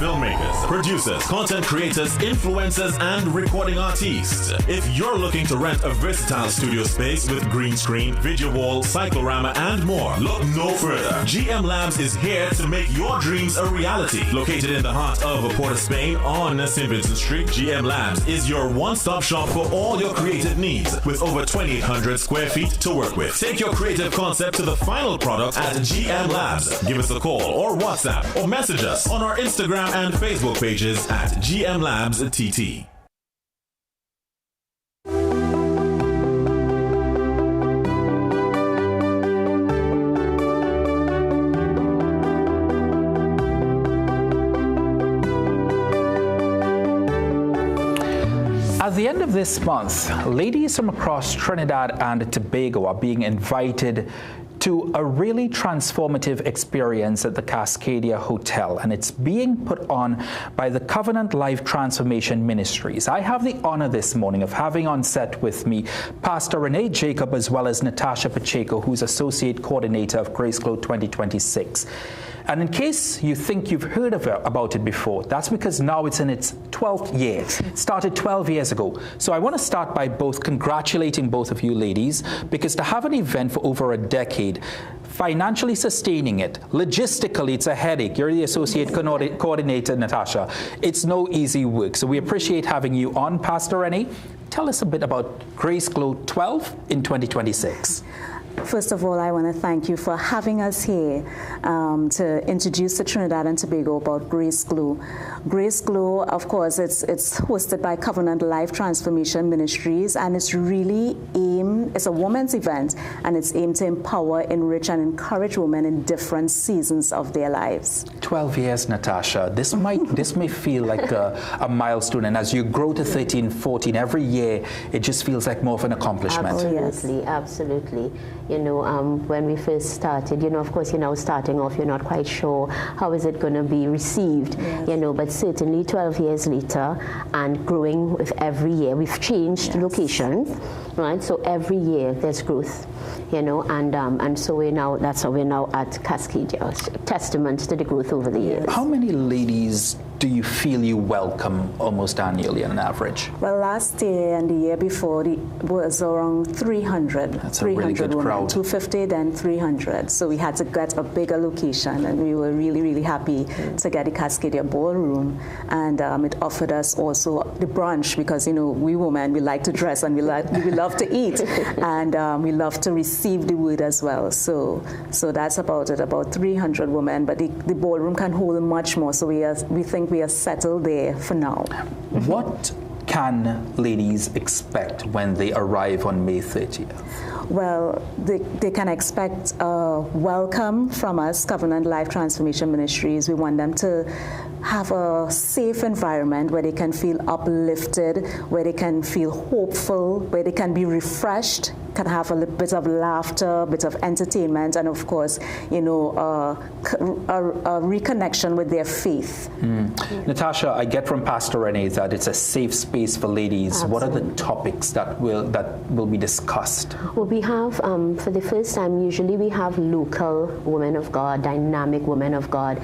Speaker 22: Filmmakers, producers, content creators, influencers, and recording artists. If you're looking to rent a versatile studio space with green screen, video wall, cyclorama, and more, look no further. GM Labs is here to make your dreams a reality. Located in the heart of Port of Spain on St. Vincent Street, GM Labs is your one-stop shop for all your creative needs with over 2,800 square feet to work with. Take your creative concept to the final product at GM Labs. Give us a call or WhatsApp or message us on our Instagram and Facebook pages at GM Labs TT.
Speaker 1: At the end of this month, ladies from across Trinidad and Tobago are being invited to a really transformative experience at the Cascadia Hotel, and it's being put on by the Covenant Life Transformation Ministries. I have the honor this morning of having on set with me Pastor Renee Jacob as well as Natasha Pacheco, who's Associate Coordinator of Grace Glow 2026. And in case you think you've heard about it before, that's because now it's in its 12th year. It started 12 years ago. So I want to start by congratulating both of you ladies, because to have an event for over a decade, financially sustaining it, logistically, it's a headache. You're the Associate Coordinator, Natasha. It's no easy work. So we appreciate having you on, Pastor Renee. Tell us a bit about Grace Glow 12 in 2026.
Speaker 3: First of all, I want to thank you for having us here to introduce to Trinidad and Tobago about Grace Glow. Grace Glow, of course, it's hosted by Covenant Life Transformation Ministries, and it's really it's a women's event, and it's aimed to empower, enrich, and encourage women in different seasons of their lives.
Speaker 1: 12 years, Natasha. This may feel like a milestone, and as you grow to 13, 14, every year, it just feels like more of an accomplishment.
Speaker 4: Absolutely, absolutely. You know, when we first started, you know, of course, starting off, you're not quite sure how is it going to be received, you know, but certainly 12 years later and growing with every year, we've changed locations, right? So every year there's growth, you know, and so that's how we're now at Cascadia, testament to the growth over the years.
Speaker 1: How many ladies do you feel you welcome almost annually on an average?
Speaker 3: Well, last year and the year before, it was around 300.
Speaker 1: That's a really good
Speaker 3: women,
Speaker 1: crowd.
Speaker 3: 250, then 300. So we had to get a bigger location, and we were really, really happy to get the Cascadia Ballroom. And it offered us also the brunch, because, you know, we women, we like to dress and we love to eat. And we love to receive the word as well. So that's about it, about 300 women. But the ballroom can hold much more. So we think we are settled there for now.
Speaker 1: What can ladies expect when they arrive on May 30th?
Speaker 3: Well, they can expect a welcome from us, Covenant Life Transformation Ministries. We want them to have a safe environment where they can feel uplifted, where they can feel hopeful, where they can be refreshed, can have a little bit of laughter, a bit of entertainment, and of course, you know, a reconnection with their faith.
Speaker 1: Natasha, I get from Pastor Renee that it's a safe space for ladies.
Speaker 4: Absolutely.
Speaker 1: What are the topics that will be discussed?
Speaker 4: Well, we have, for the first time, usually we have local women of God, dynamic women of God,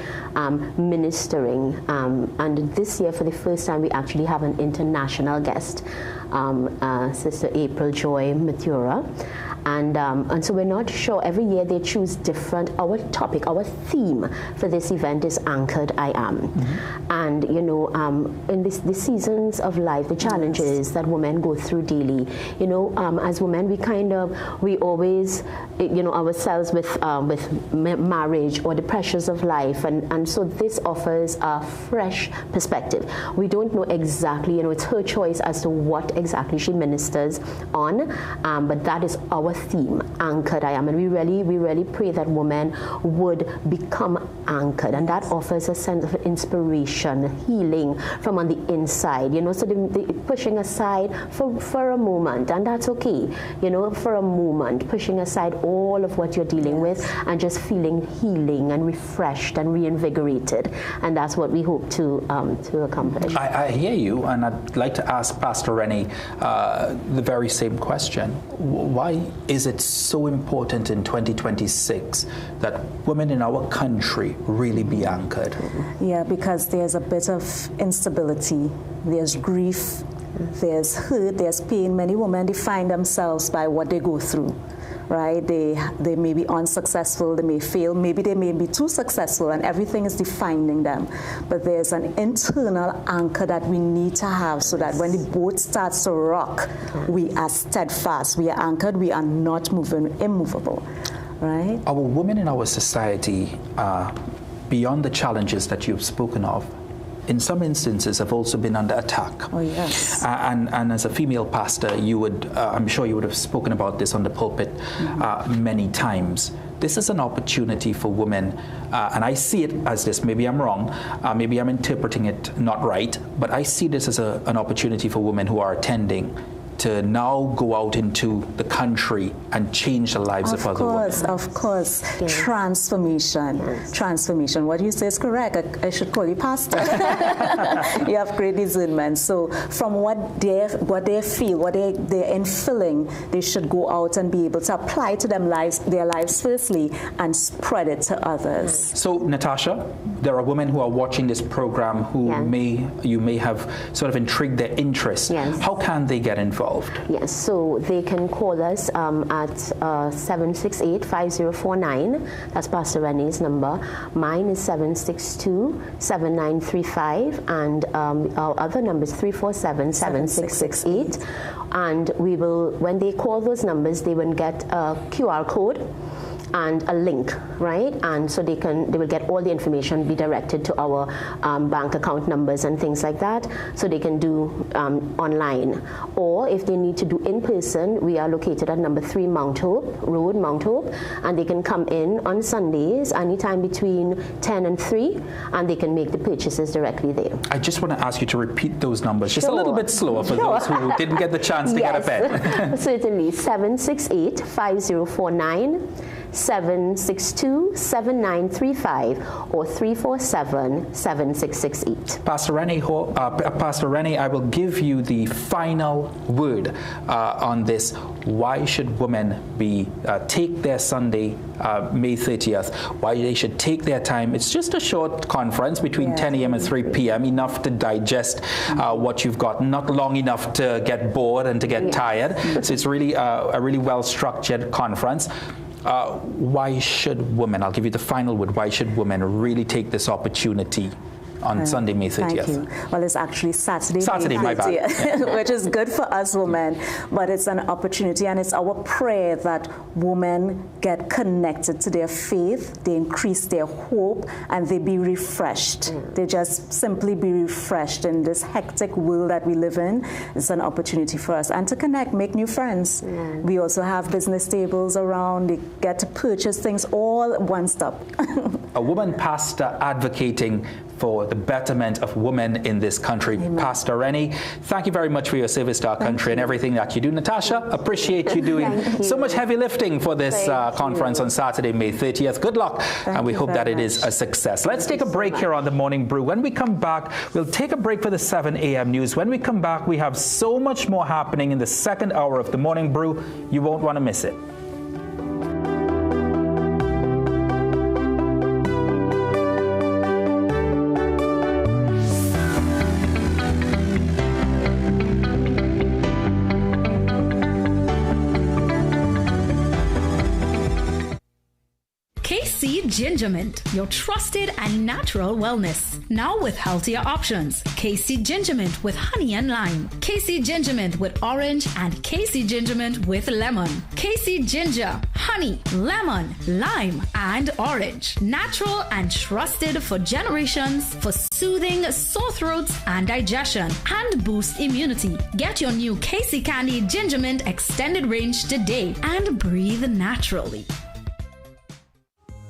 Speaker 4: ministering. And this year, for the first time, we actually have an international guest, Sister April Joy Mathura. And so we're not sure. Every year they choose different. Our topic, our theme for this event is Anchored I Am. And, you know, in the seasons of life, the challenges that women go through daily, you know, as women, we always, you know, ourselves with marriage or the pressures of life. And so this offers a fresh perspective. We don't know exactly, you know, it's her choice as to what exactly she ministers on, but that is our theme, Anchored I Am. And we really pray that women would become anchored, and that offers a sense of inspiration, healing from on the inside, you know, so the pushing aside for a moment, and that's okay, you know, for a moment, pushing aside all of what you're dealing with and just feeling healing and refreshed and reinvigorated, and that's what we hope to accomplish.
Speaker 1: I hear you, and I'd like to ask Pastor Renee the very same question. Why is it so important in 2026 that women in our country really be anchored?
Speaker 3: Yeah, because there's a bit of instability, there's grief, there's hurt, there's pain. Many women define themselves by what they go through. Right? They may be unsuccessful, they may fail, maybe they may be too successful, and everything is defining them. But there's an internal anchor that we need to have so that when the boat starts to rock, we are steadfast, we are anchored, we are not immovable. Right?
Speaker 1: Our women in our society, beyond the challenges that you've spoken of, in some instances have also been under attack.
Speaker 3: Oh, yes.
Speaker 1: And as a female pastor, you would, I'm sure you would have spoken about this on the pulpit many times. This is an opportunity for women, and I see it as this. Maybe I'm wrong, maybe I'm interpreting it not right, but I see this as an opportunity for women who are attending to now go out into the country and change the lives of other women?
Speaker 3: Of course. Transformation. Transformation. What you say is correct. I should call you pastor. You have great discernment. So from what they feel, what they're infilling, they should go out and be able to apply to their lives firstly and spread it to others.
Speaker 1: So Natasha, there are women who are watching this program who you may have sort of intrigued their interest.
Speaker 4: Yes.
Speaker 1: How can they get involved?
Speaker 4: Yes, so they can call us at 768-5049. That's Pastor Renee's number. Mine is 762-7935, and our other number is 347-7668. And we will, when they call those numbers, they will get a QR code and a link, right? And so they will get all the information, be directed to our bank account numbers and things like that, so they can do online. Or if they need to do in person, we are located at number 3 Mount Hope Road, Mount Hope, and they can come in on Sundays anytime between 10 and 3, and they can make the purchases directly there.
Speaker 1: I just want to ask you to repeat those numbers just a little bit slower for those who didn't get the chance to get a pen.
Speaker 4: Certainly, 768-5049. 762-7935 or 347-7668.
Speaker 1: Pastor Renee, I will give you the final word on this. Why should women take their Sunday, May 30th? Why they should take their time? It's just a short conference between 10 a.m. and 3 p.m. Enough to digest what you've got. Not long enough to get bored and to get tired. So it's really a really well-structured conference. Why should women, I'll give you the final word, why should women really take this opportunity on Sunday, May 30th?
Speaker 3: Thank you. Well, it's actually Saturday,
Speaker 1: May 30th,
Speaker 3: which is good for us women, but it's an opportunity, and it's our prayer that women get connected to their faith, they increase their hope, and they be refreshed. They just simply be refreshed in this hectic world that we live in. It's an opportunity for us, and to connect, make new friends. We also have business tables around. They get to purchase things all one stop.
Speaker 1: A woman pastor advocating for the betterment of women in this country. Amen. Pastor Rennie, thank you very much for your service to our country and everything that you do. Natasha, appreciate you doing so much heavy lifting for this conference on Saturday, May 30th. Good luck, and we hope that it is a success. Let's take a break here on the Morning Brew. When we come back, we'll take a break for the 7 a.m. news. When we come back, we have so much more happening in the second hour of the Morning Brew. You won't want to miss it.
Speaker 6: Ginger Mint, your trusted and natural wellness. Now with healthier options. KC Ginger Mint with honey and lime. KC Ginger Mint with orange and KC Ginger Mint with lemon. KC Ginger, honey, lemon, lime, and orange. Natural and trusted for generations for soothing sore throats and digestion and boost immunity. Get your new KC Candy Ginger Mint extended range today and breathe naturally.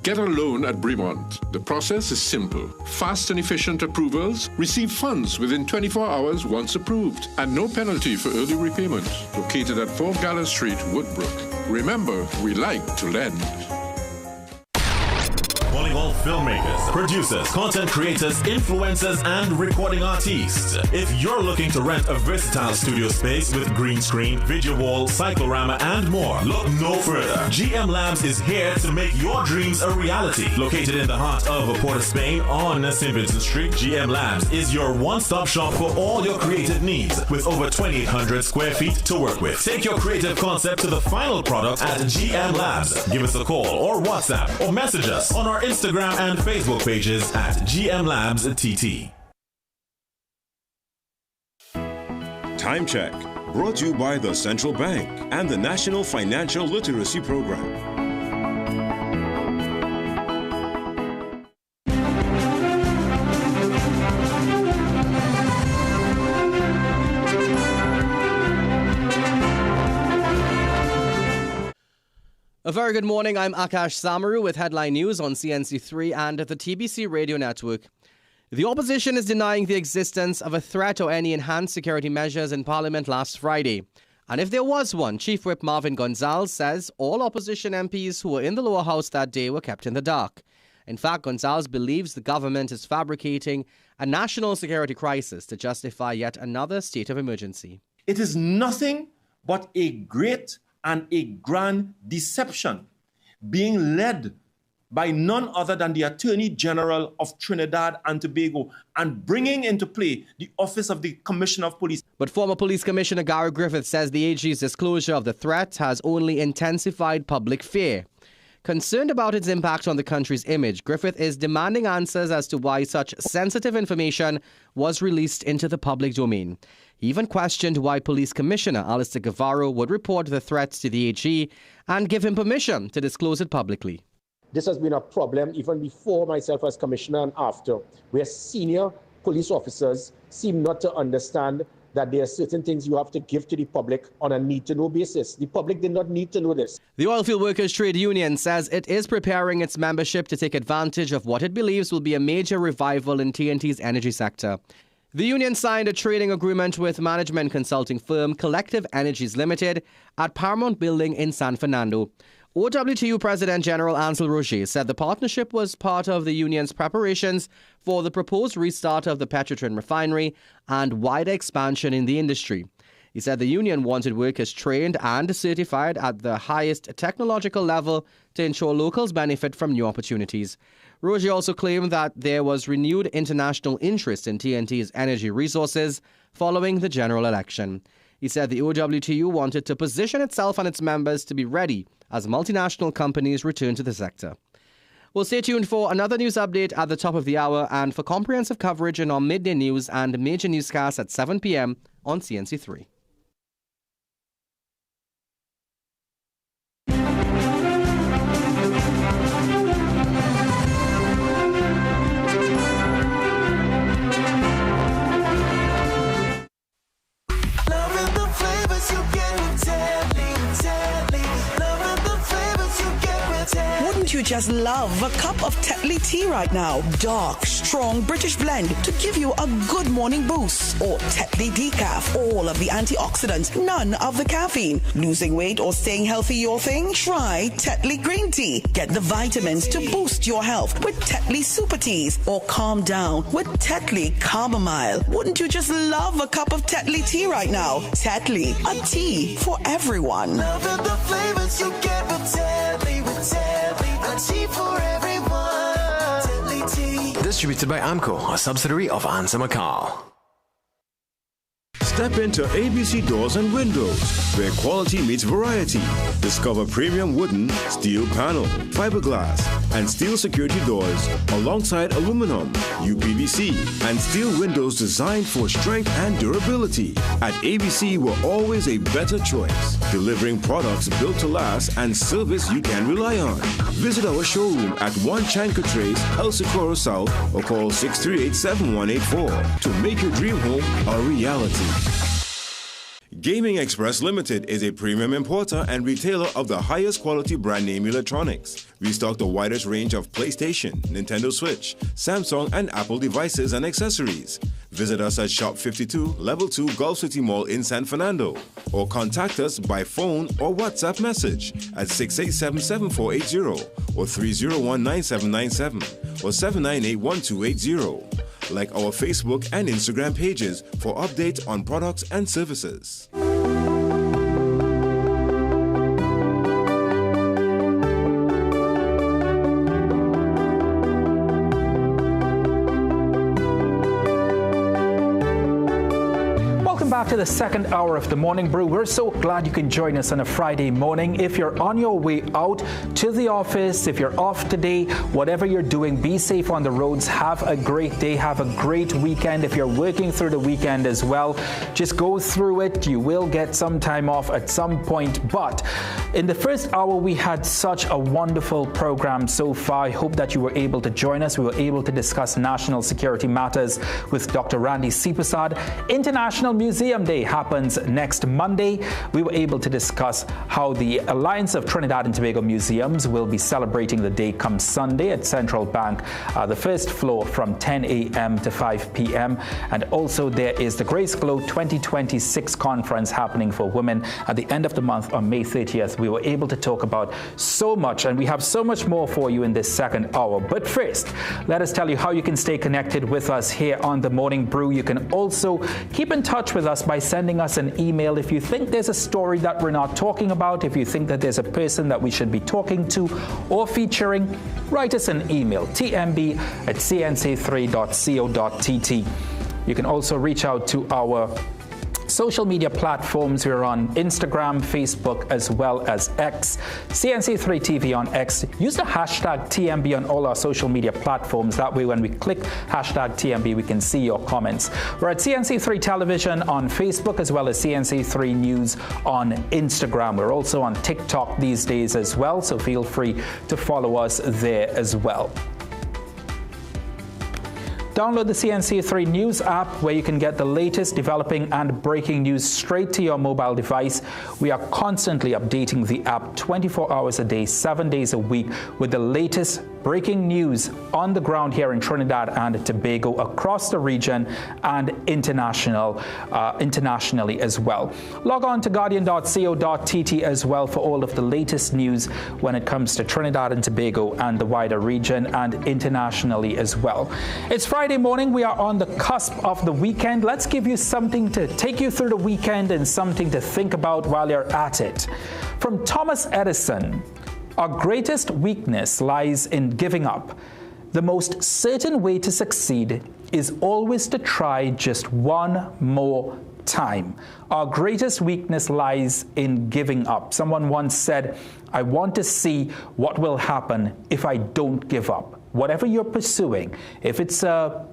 Speaker 8: Get a loan at Bremont. The process is simple. Fast and efficient approvals. Receive funds within 24 hours once approved. And no penalty for early repayment. Located at 4 Gallo Street, Woodbrook. Remember, we like to lend.
Speaker 22: Calling all filmmakers, producers, content creators, influencers, and recording artists. If you're looking to rent a versatile studio space with green screen, video wall, cyclorama, and more, look no further. GM Labs is here to make your dreams a reality. Located in the heart of Port of Spain on St. Vincent Street, GM Labs is your one-stop shop for all your creative needs with over 2,800 square feet to work with. Take your creative concept to the final product at GM Labs. Give us a call or WhatsApp or message us on our Instagram and Facebook pages at GM Labs TT.
Speaker 2: Time Check, brought to you by the Central Bank and the National Financial Literacy Program.
Speaker 23: A very good morning. I'm Akash Samaru with headline news on CNC3 and the TBC radio network. The opposition is denying the existence of a threat or any enhanced security measures in Parliament last Friday. And if there was one, Chief Whip Marvin Gonzalez says all opposition MPs who were in the lower house that day were kept in the dark. In fact, Gonzalez believes the government is fabricating a national security crisis to justify yet another state of emergency.
Speaker 5: It is nothing but a great and a grand deception being led by none other than the Attorney General of Trinidad and Tobago and bringing into play the Office of the Commissioner of Police.
Speaker 23: But former Police Commissioner Gary Griffith says the AG's disclosure of the threat has only intensified public fear. Concerned about its impact on the country's image, Griffith is demanding answers as to why such sensitive information was released into the public domain. He even questioned why Police Commissioner Alistair Guevara would report the threats to the AG and give him permission to disclose it publicly.
Speaker 9: This has been a problem even before myself as commissioner and after, where senior police officers seem not to understand that there are certain things you have to give to the public on a need-to-know basis. The public did not need to know this.
Speaker 23: The Oilfield Workers Trade Union says it is preparing its membership to take advantage of what it believes will be a major revival in TNT's energy sector. The union signed a trading agreement with management consulting firm Collective Energies Limited at Paramount Building in San Fernando. OWTU President General Ansel Roger said the partnership was part of the union's preparations for the proposed restart of the Petrotrin refinery and wider expansion in the industry. He said the union wanted workers trained and certified at the highest technological level to ensure locals benefit from new opportunities. Roger also claimed that there was renewed international interest in TNT's energy resources following the general election. He said the OWTU wanted to position itself and its members to be ready as multinational companies return to the sector. Well, stay tuned for another news update at the top of the hour and for comprehensive coverage in our midday news and major newscasts at 7 p.m. on CNC3.
Speaker 10: Wouldn't you just love a cup of Tetley tea right now? Dark, strong British blend to give you a good morning boost. Or Tetley decaf, all of the antioxidants, none of the caffeine. Losing weight or staying healthy your thing? Try Tetley green tea. Get the vitamins to boost your health with Tetley super teas. Or calm down with Tetley chamomile. Wouldn't you just love a cup of Tetley tea right now? Tetley, a tea for everyone.
Speaker 24: Love the flavors you get with Tetley, a tea for everyone. Tetley tea.
Speaker 20: Distributed by AMCO, a subsidiary of Ansa McCall.
Speaker 2: Step into ABC Doors and Windows, where quality meets variety. Discover premium wooden, steel panel, fiberglass, and steel security doors alongside aluminum, UPVC, and steel windows designed for strength and durability. At ABC, we're always a better choice, delivering products built to last and service you can rely on. Visit our showroom at 1 Chanka Trace, El Socorro South, or call 638-7184 to make your dream home a reality. Gaming Express Limited is a premium importer and retailer of the highest quality brand name electronics. We stock the widest range of PlayStation, Nintendo Switch, Samsung, and Apple devices and accessories. Visit us at Shop 52, Level 2, Gulf City Mall in San Fernando, or contact us by phone or WhatsApp message at 687-7480 or 301-9797 or 798-1280. Like our Facebook and Instagram pages for updates on products and services.
Speaker 1: Back to the second hour of the Morning Brew. We're so glad you can join us on a Friday morning. If you're on your way out to the office, if you're off today, whatever you're doing, be safe on the roads. Have a great day. Have a great weekend. If you're working through the weekend as well, just go through it. You will get some time off at some point. But in the first hour, we had such a wonderful program so far. I hope that you were able to join us. We were able to discuss national security matters with Dr. Randy Sipasad, International Museum Museum Day happens next Monday. We were able to discuss how the Alliance of Trinidad and Tobago Museums will be celebrating the day come Sunday at Central Bank, the first floor from 10 a.m. to 5 p.m. And also there is the Grace Glow 2026 conference happening for women at the end of the month on May 30th. We were able to talk about so much, and we have so much more for you in this second hour. But first, let us tell you how you can stay connected with us here on The Morning Brew. You can also keep in touch with us by sending us an email if you think there's a story that we're not talking about, if you think that there's a person that we should be talking to or featuring. Write us an email, tmb@cnc3.co.tt. You can also reach out to our social media platforms. We're on Instagram, Facebook, as well as X. CNC3 TV on X. Use the hashtag TMB on all our social media platforms. That way, when we click hashtag TMB, we can see your comments. We're at CNC3 Television on Facebook, as well as CNC3 News on Instagram. We're also on TikTok these days as well, so feel free to follow us there as well. Download the CNC3 News app, where you can get the latest developing and breaking news straight to your mobile device. We are constantly updating the app 24 hours a day, 7 days a week, with the latest breaking news on the ground here in Trinidad and Tobago, across the region and internationally as well. Log on to guardian.co.tt as well for all of the latest news when it comes to Trinidad and Tobago and the wider region and internationally as well. It's Friday morning. We are on the cusp of the weekend. Let's give you something to take you through the weekend and something to think about while you're at it. From Thomas Edison: our greatest weakness lies in giving up. The most certain way to succeed is always to try just one more time. Our greatest weakness lies in giving up. Someone once said, "I want to see what will happen if I don't give up." Whatever you're pursuing, if it's a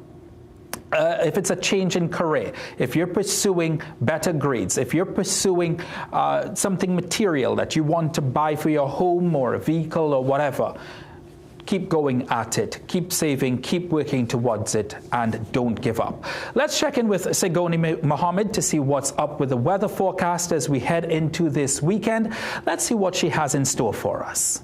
Speaker 1: change in career, if you're pursuing better grades, if you're pursuing something material that you want to buy for your home or a vehicle or whatever, keep going at it, keep saving, keep working towards it, and don't give up. Let's check in with Sigoni Mohammed to see what's up with the weather forecast as we head into this weekend. Let's see what she has in store for us.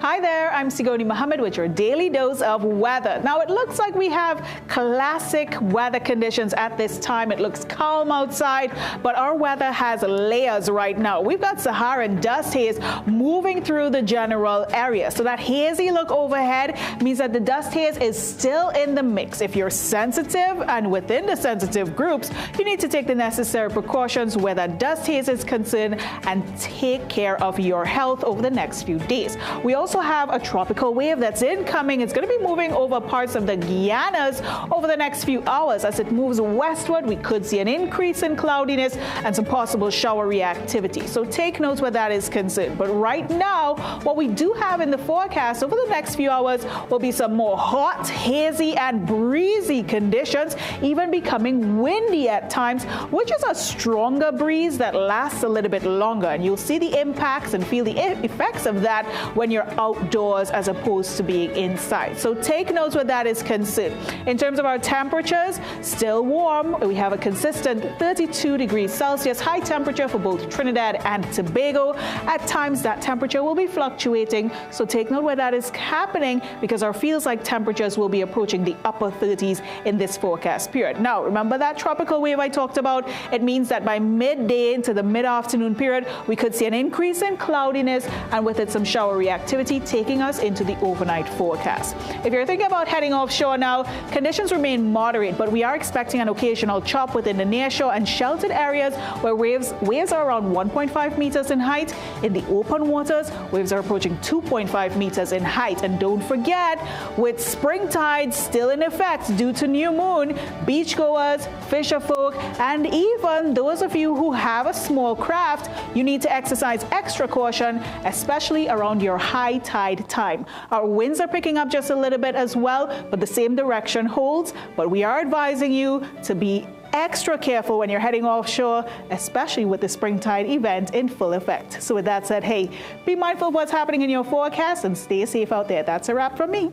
Speaker 7: Hi there, I'm Sigoni Mohammed with your daily dose of weather. Now it looks like we have classic weather conditions at this time. It looks calm outside, but our weather has layers right now. We've got Saharan dust haze moving through the general area. So that hazy look overhead means that the dust haze is still in the mix. If you're sensitive and within the sensitive groups, you need to take the necessary precautions where that dust haze is concerned and take care of your health over the next few days. We also have a tropical wave that's incoming. It's going to be moving over parts of the Guianas over the next few hours. As it moves westward, we could see an increase in cloudiness and some possible showery activity. So take note where that is concerned. But right now, what we do have in the forecast over the next few hours will be some more hot, hazy, and breezy conditions, even becoming windy at times, which is a stronger breeze that lasts a little bit longer. And you'll see the impacts and feel the effects of that when you're outdoors as opposed to being inside. So take notes where that is concerned. In terms of our temperatures, still warm. We have a consistent 32 degrees Celsius high temperature for both Trinidad and Tobago. At times that temperature will be fluctuating, so take note where that is happening, because our feels like temperatures will be approaching the upper 30s in this forecast period. Now remember that tropical wave I talked about? It means that by midday into the mid-afternoon period, we could see an increase in cloudiness and with it some showery activity taking us into the overnight forecast. If you're thinking about heading offshore now, conditions remain moderate, but we are expecting an occasional chop within the nearshore and sheltered areas where waves are around 1.5 meters in height. In the open waters, waves are approaching 2.5 meters in height. And don't forget, with spring tides still in effect due to new moon, beachgoers, fisherfolk, and even those of you who have a small craft, you need to exercise extra caution, especially around your high tide time. Our winds are picking up just a little bit as well, but the same direction holds. But we are advising you to be extra careful when you're heading offshore, especially with the spring tide event in full effect. So with that said, hey, be mindful of what's happening in your forecast and stay safe out there. That's a wrap from me.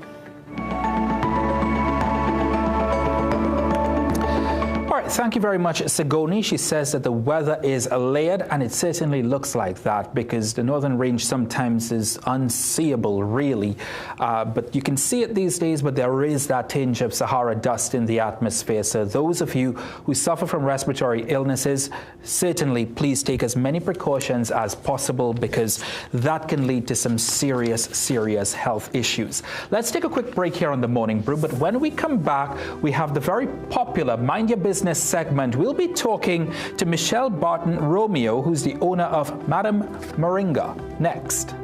Speaker 1: right, thank you very much, Sigoni. She says that the weather is layered, and it certainly looks like that because the northern range sometimes is unseeable, really. But you can see it these days, but there is that tinge of Sahara dust in the atmosphere. So those of you who suffer from respiratory illnesses, certainly please take as many precautions as possible because that can lead to some serious health issues. Let's take a quick break here on the Morning Brew, but when we come back, we have the very popular Mind Your Business segment. We'll be talking to Michelle Barton Romeo, who's the owner of Madame Moringa. Next.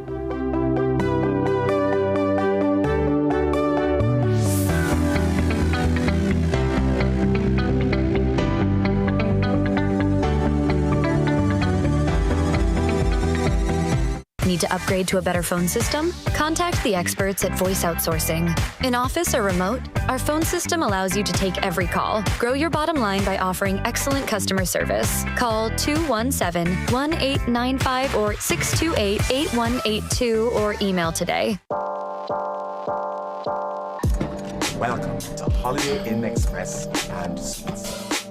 Speaker 12: Need to upgrade to a better phone system? Contact the experts at Voice Outsourcing. In office or remote, our phone system allows you to take every call. Grow your bottom line by offering excellent customer service. Call 217-1895 or 628-8182 or email today.
Speaker 13: Welcome to Holiday Inn Express and Suites.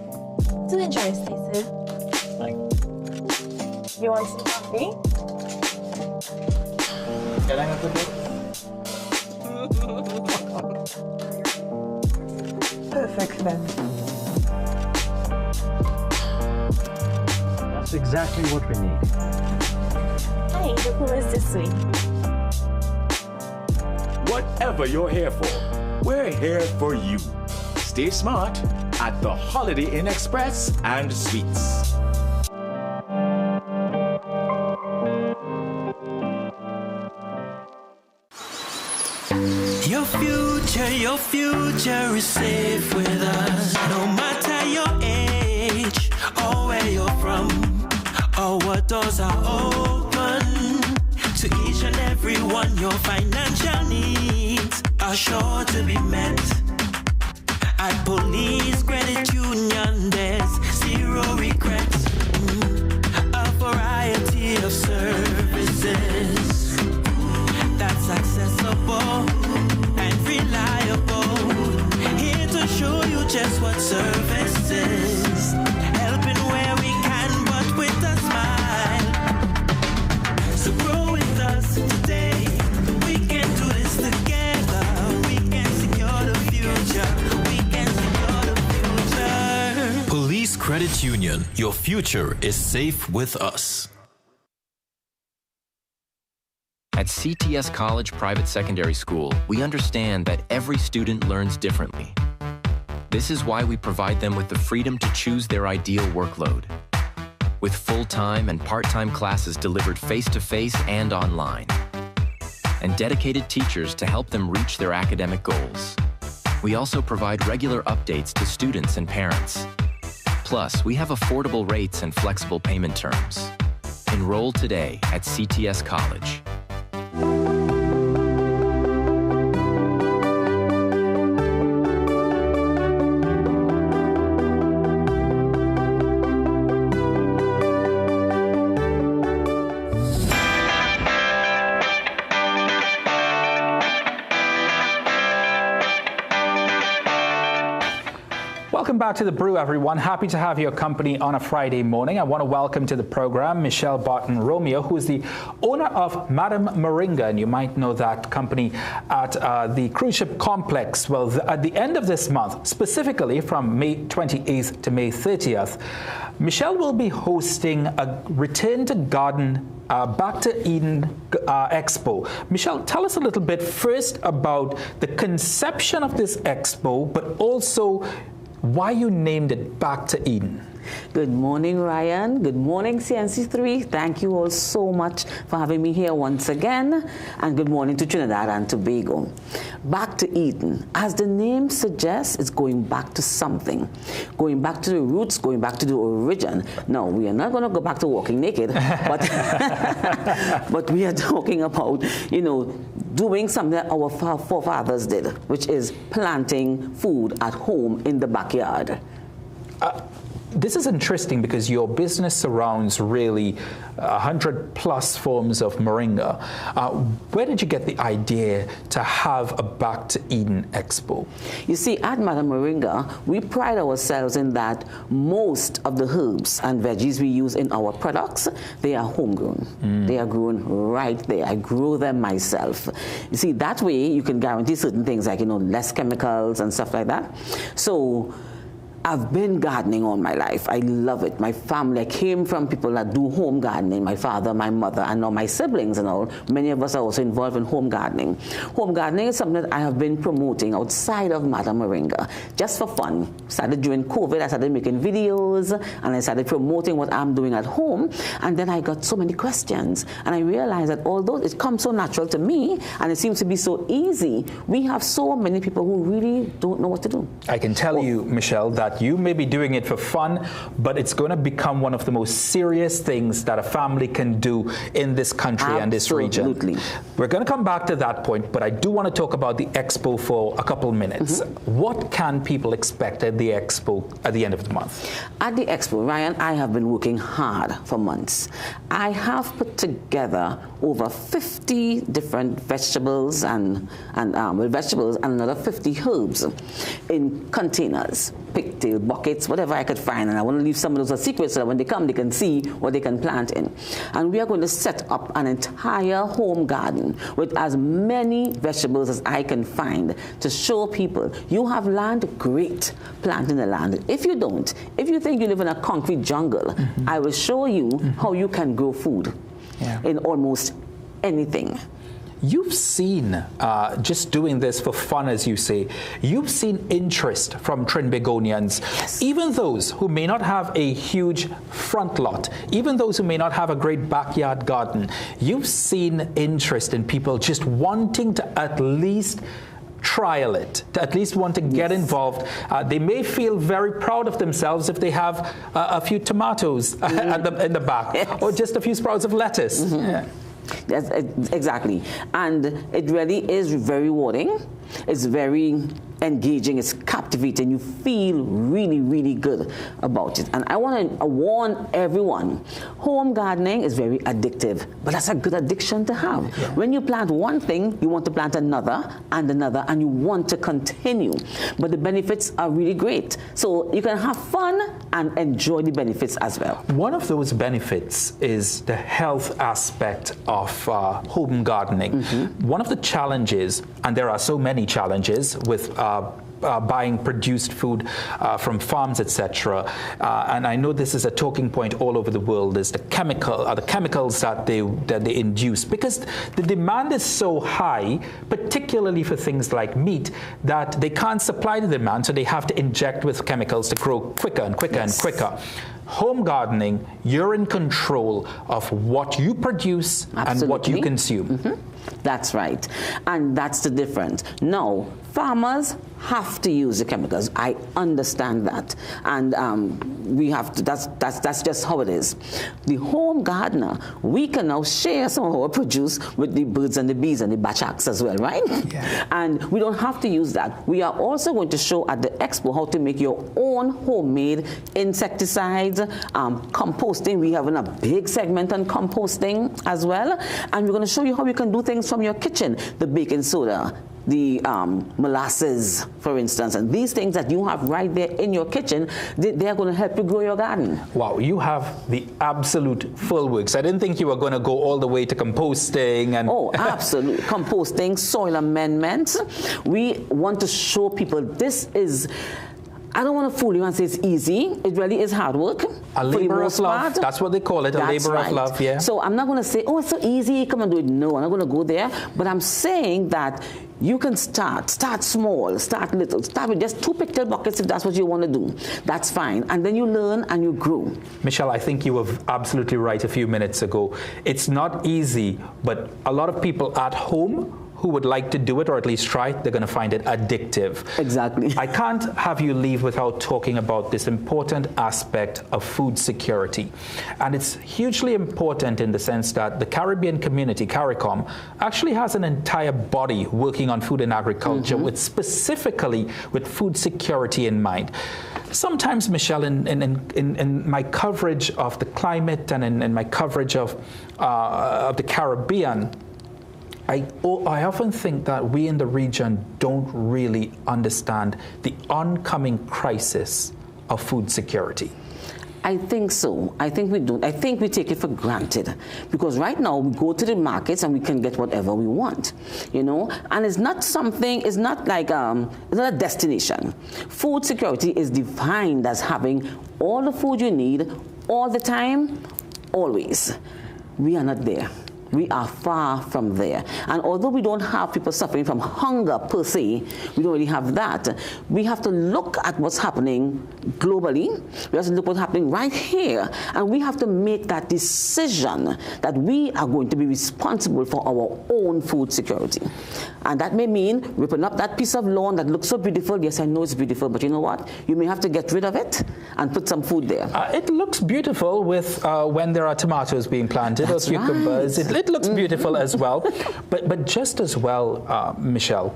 Speaker 14: Do enjoy, Stacey. You want some coffee?
Speaker 13: Can I have the
Speaker 14: Perfect then.
Speaker 16: That's exactly what we need.
Speaker 14: Hey, the pool is this way.
Speaker 13: Whatever you're here for, we're here for you. Stay smart at the Holiday Inn Express and Suites.
Speaker 24: Your future is safe with us. No matter your age or where you're from, or what doors are open to each and every one. Your financial needs are sure to be met. At Police Credit Union, there's zero regrets. A variety of services that's accessible and reliable. Here to show you just what service is. Helping where we can, but with a smile. So grow with us today. We can do this together. We can secure the future. We can secure the future.
Speaker 20: Police Credit Union. Your future is safe with us. At CTS College Private Secondary School, we understand that every student learns differently. This is why we provide them with the freedom to choose their ideal workload. With full-time and part-time classes delivered face-to-face and online. And dedicated teachers to help them reach their academic goals. We also provide regular updates to students and parents. Plus, we have affordable rates and flexible payment terms. Enroll today at CTS College.
Speaker 1: Welcome back to The Brew, everyone. Happy to have your company on a Friday morning. I want to welcome to the program Michelle Barton Romeo, who is the owner of Madame Moringa, and you might know that company at the cruise ship complex. Well, at the end of this month, specifically from May 28th to May 30th, Michelle will be hosting a Return to Garden Back to Eden Expo. Michelle, tell us a little bit first about the conception of this expo, but also why you named it Back to Eden.
Speaker 25: Good morning, Ryan. Good morning, CNC3. Thank you all so much for having me here once again. And good morning to Trinidad and Tobago. Back to Eden. As the name suggests, it's going back to something. Going back to the roots, going back to the origin. No, we are not going to go back to walking naked, but, but we are talking about, doing something that our forefathers did, which is planting food at home in the backyard.
Speaker 1: this is interesting because your business surrounds really 100+ forms of moringa. Where did you get the idea to have a Back to Eden Expo?
Speaker 25: You see, at Madam Moringa, we pride ourselves in that most of the herbs and veggies we use in our products, they are homegrown. They are grown right there. I grow them myself. You see, that way you can guarantee certain things like, less chemicals and stuff like that. So I've been gardening all my life. I love it. My family, I came from people that do home gardening, my father, my mother, and now my siblings and all. Many of us are also involved in home gardening. Home gardening is something that I have been promoting outside of Madam Moringa, just for fun. Started during COVID, I started making videos, and I started promoting what I'm doing at home, and then I got so many questions, and I realized that although it comes so natural to me, and it seems to be so easy, we have so many people who really don't know what to do.
Speaker 1: I can tell you, Michelle, that you may be doing it for fun, but it's going to become one of the most serious things that a family can do in this country and this region. We're going to come back to that point, but I do want to talk about the expo for a couple minutes. What can people expect at the expo at the end of the month?
Speaker 25: At the expo, Ryan, I have been working hard for months. I have put together over 50 different vegetables and another 50 herbs in containers, pigtail buckets, whatever I could find, and I want to leave some of those as secrets so that when they come, they can see what they can plant in. And we are going to set up an entire home garden with as many vegetables as I can find to show people, you have land, great, plant in the land. If you don't, if you think you live in a concrete jungle, I will show you how you can grow food in almost anything.
Speaker 1: You've seen, just doing this for fun, as you say, you've seen interest from Trinbagonians, even those who may not have a huge front lot, even those who may not have a great backyard garden. You've seen interest in people just wanting to at least trial it, to at least want to get involved. They may feel very proud of themselves if they have a few tomatoes in the back, or just a few sprouts of lettuce.
Speaker 25: Yes, exactly. And it really is very rewarding. It's very engaging. It's captivating. You feel really, really good about it. And I want to warn everyone, home gardening is very addictive, but that's a good addiction to have. When you plant one thing, you want to plant another and another, and you want to continue. But the benefits are really great. So you can have fun and enjoy the benefits as well. One of those benefits is the health aspect of home gardening. One of the challenges, and there are so many challenges with buying produced food from farms, etc. And I know this is a talking point all over the world, is the chemicals that they induce, because the demand is so high, particularly for things like meat, that they can't supply the demand, so they have to inject with chemicals to grow quicker and quicker and quicker. Home gardening, you're in control of what you produce and what you consume. That's right. And that's the difference. Now, farmers have to use the chemicals. I understand that. And we have to, that's just how it is. The home gardener, we can now share some of our produce with the birds and the bees and the bachaks as well, right? And we don't have to use that. We are also going to show at the expo how to make your own homemade insecticides, composting. We have a big segment on composting as well. And we're going to show you how you can do things from your kitchen. The baking soda, the molasses, for instance, and these things that you have right there in your kitchen, they are going to help you grow your garden.
Speaker 1: Wow, you have the absolute full works. I didn't think you were going to go all the way to composting. And
Speaker 25: oh, absolutely. Composting, soil amendments. We want to show people this is, I don't want to fool you and say it's easy. It really is hard work.
Speaker 1: A labor of love. That's what they call it, a labor of love, yeah.
Speaker 25: So I'm not going to say, oh, it's so easy, come and do it. No, I'm not going to go there. But I'm saying that you can start small, start little, start with just 2 pigtail buckets if that's what you want to do. That's fine. And then you learn and you grow.
Speaker 1: Michelle, I think you were absolutely right a few minutes ago. It's not easy, but a lot of people at home who would like to do it or at least try it, they're going to find it addictive.
Speaker 25: Exactly.
Speaker 1: I can't have you leave without talking about this important aspect of food security. And it's hugely important in the sense that the Caribbean community, CARICOM, actually has an entire body working on food and agriculture with specifically with food security in mind. Sometimes, Michelle, in my coverage of the climate and in my coverage of the Caribbean, I often think that we in the region don't really understand the oncoming crisis of food security.
Speaker 25: I think so. I think we don't. I think we take it for granted because right now we go to the markets and we can get whatever we want, you know. And it's not something. It's not like it's not a destination. Food security is defined as having all the food you need all the time, always. We are not there. We are far from there. And although we don't have people suffering from hunger per se, we don't really have that. We have to look at what's happening globally. We have to look at what's happening right here. And we have to make that decision that we are going to be responsible for our own food security. And that may mean ripping up that piece of lawn that looks so beautiful. Yes, I know it's beautiful, but you know what? You may have to get rid of it and put some food there.
Speaker 1: It looks beautiful with when there are tomatoes being planted or cucumbers.
Speaker 25: Right.
Speaker 1: It looks beautiful as well. But just as well, Michelle,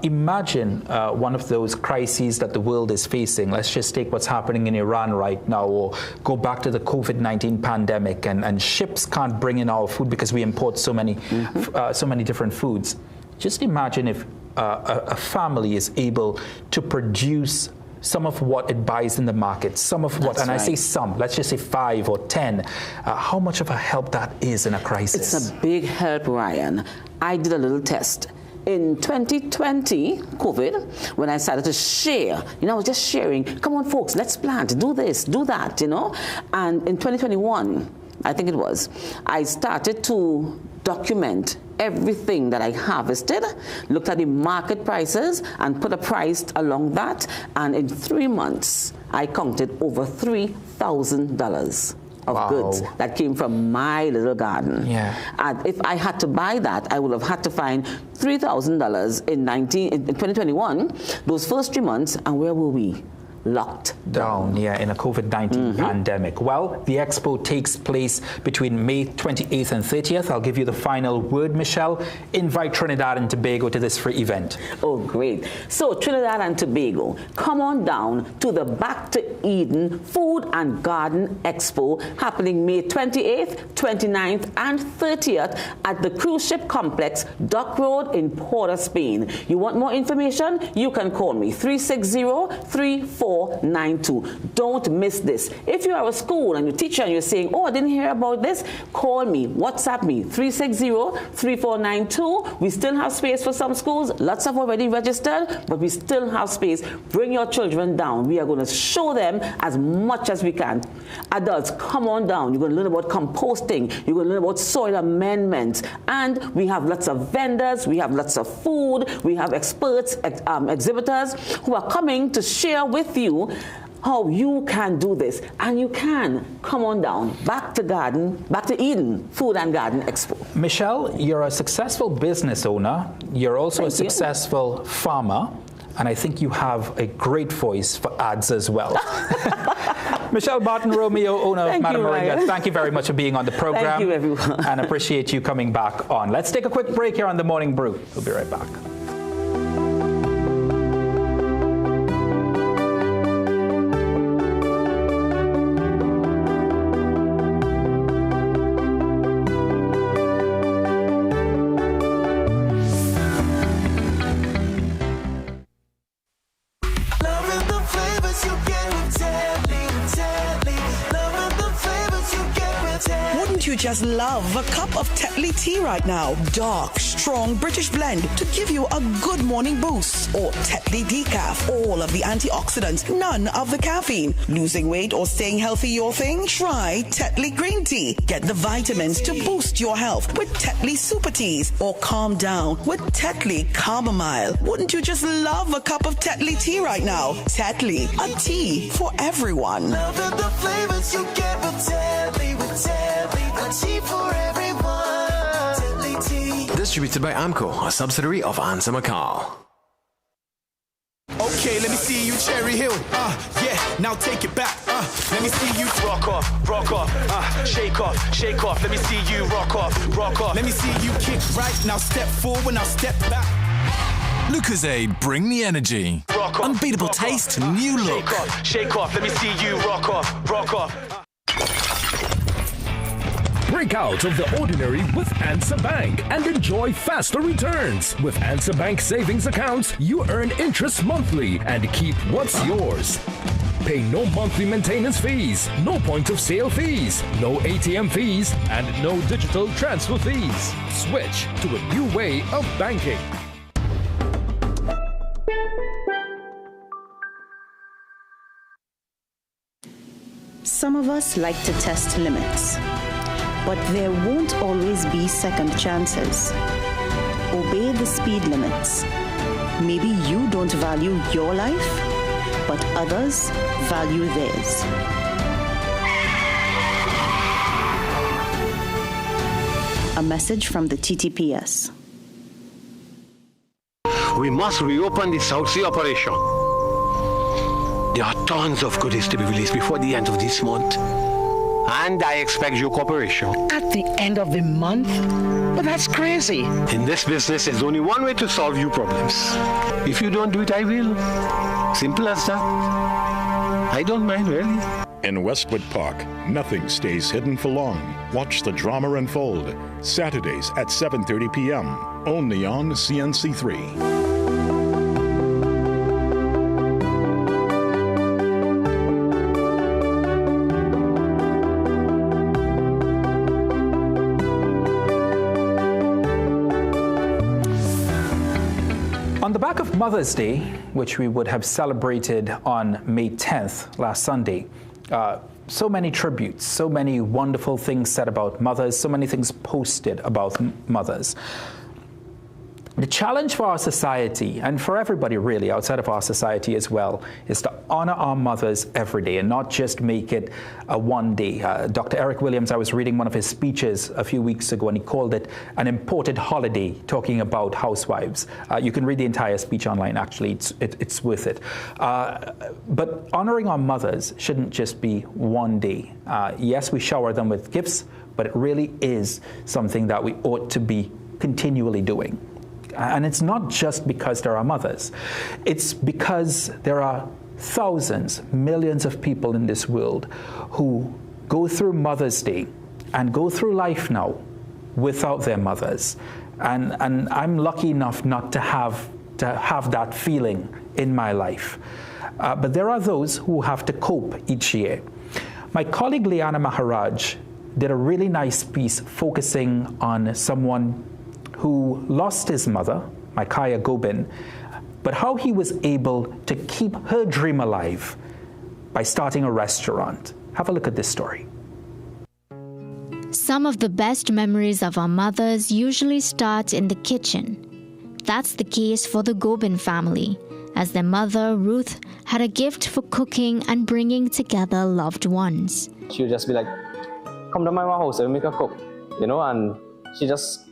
Speaker 1: imagine one of those crises that the world is facing. Let's just take what's happening in Iran right now, or go back to the COVID-19 pandemic, and ships can't bring in our food because we import so many different foods. Just imagine if a family is able to produce some of what it buys in the market, some of what, and I say some, let's just say 5 or 10, how much of a help that is in a crisis?
Speaker 25: It's a big help, Ryan. I did a little test. In 2020, COVID, when I started to share, I was just sharing, come on folks, let's plant, do this, do that, And in 2021, I think it was, I started to document everything that I harvested, looked at the market prices and put a price along that, and in 3 months I counted over $3,000 of goods that came from my little garden.
Speaker 1: Yeah.
Speaker 25: And if I had to buy that, I would have had to find $3,000 in 2021, those first 3 months, and where were we? Locked down.
Speaker 1: In a COVID-19 pandemic. Well, the expo takes place between May 28th and 30th. I'll give you the final word, Michelle. Invite Trinidad and Tobago to this free event.
Speaker 25: Oh, great. So, Trinidad and Tobago, come on down to the Back to Eden Food and Garden Expo happening May 28th, 29th, and 30th at the Cruise Ship Complex, Dock Road in Port of Spain. You want more information? You can call me 360-3492. Don't miss this. If you are a school and your teacher and you're saying, oh, I didn't hear about this, call me, WhatsApp me, 360-3492. We still have space for some schools. Lots have already registered, but we still have space. Bring your children down. We are going to show them as much as we can. Adults, come on down. You're going to learn about composting. You're going to learn about soil amendments. And we have lots of vendors. We have lots of food. We have experts, exhibitors who are coming to share with you how you can do this. And you can come on down. Back to Eden Food and Garden Expo.
Speaker 1: Michelle, you're a successful business owner. You're also a successful farmer. And I think you have a great voice for ads as well. Michelle Barton-Romeo, owner of Madame Moringa, thank you very much for being on the program.
Speaker 25: Thank you, everyone.
Speaker 1: And appreciate you coming back on. Let's take a quick break here on The Morning Brew. We'll be right back.
Speaker 10: Just love a cup of Tetley tea right now. Dark, strong British blend to give you a good morning boost. Or Tetley decaf, all of the antioxidants, none of the caffeine. Losing weight or staying healthy your thing? Try Tetley green tea. Get the vitamins to boost your health with Tetley super teas. Or calm down with Tetley chamomile. Wouldn't you just love a cup of Tetley tea right now? Tetley, a tea for everyone.
Speaker 24: Love the flavors you get with Tetley, with Tetley. Tea for everyone. Tetley tea.
Speaker 11: This Distributed by AMCO, a subsidiary of Ansa McCall.
Speaker 15: Okay, let me see you, Cherry Hill. Yeah, now take it back. Let me see you rock off, shake off, shake off. Let me see you rock off, rock off. Let me see you kick right. Now step forward, now step back.
Speaker 11: Lucozade, bring the energy.
Speaker 15: Rock off,
Speaker 11: unbeatable
Speaker 15: rock
Speaker 11: taste,
Speaker 15: off.
Speaker 11: new look.
Speaker 15: Shake off. Let me see you rock off, rock off.
Speaker 16: Break out of the ordinary with Ansa Bank and enjoy faster returns. With Ansa Bank savings accounts, you earn interest monthly and keep what's yours. Pay no monthly maintenance fees, no point of sale fees, no ATM fees, and no digital transfer fees. Switch to a new way of banking.
Speaker 17: Some of us like to test limits, but there won't always be second chances. Obey the speed limits. Maybe you don't value your life, but others value theirs. A message from the TTPS.
Speaker 18: We must reopen the South Sea operation. There are tons of goodies to be released before the end of this month. And I expect your cooperation.
Speaker 10: At the end of the month? But that's crazy.
Speaker 18: In this business, there's only one way to solve your problems. If you don't do it, I will. Simple as that. I don't mind, really.
Speaker 19: In Westwood Park, nothing stays hidden for long. Watch the drama unfold. Saturdays at 7:30 p.m. Only on CNC3.
Speaker 1: On the back of Mother's Day, which we would have celebrated on May 10th, last Sunday, so many tributes, so many wonderful things said about mothers, so many things posted about mothers. The challenge for our society, and for everybody really outside of our society as well, is to honor our mothers every day and not just make it a one day. Dr. Eric Williams, I was reading one of his speeches a few weeks ago, and he called it an imported holiday, talking about housewives. You can read the entire speech online, actually. It's worth it. But honoring our mothers shouldn't just be one day. Yes, we shower them with gifts, but it really is something that we ought to be continually doing. And it's not just because there are mothers. It's because there are thousands, millions of people in this world who go through Mother's Day and go through life now without their mothers. And I'm lucky enough not to have that feeling in my life. But there are those who have to cope each year. My colleague Liana Maharaj did a really nice piece focusing on someone who lost his mother, Micaiah Gobin, but how he was able to keep her dream alive by starting a restaurant. Have a look at this story.
Speaker 26: Some of the best memories of our mothers usually start in the kitchen. That's the case for the Gobin family, as their mother, Ruth, had a gift for cooking and bringing together loved ones.
Speaker 27: She would just be like, come to my house and make a cook, and she just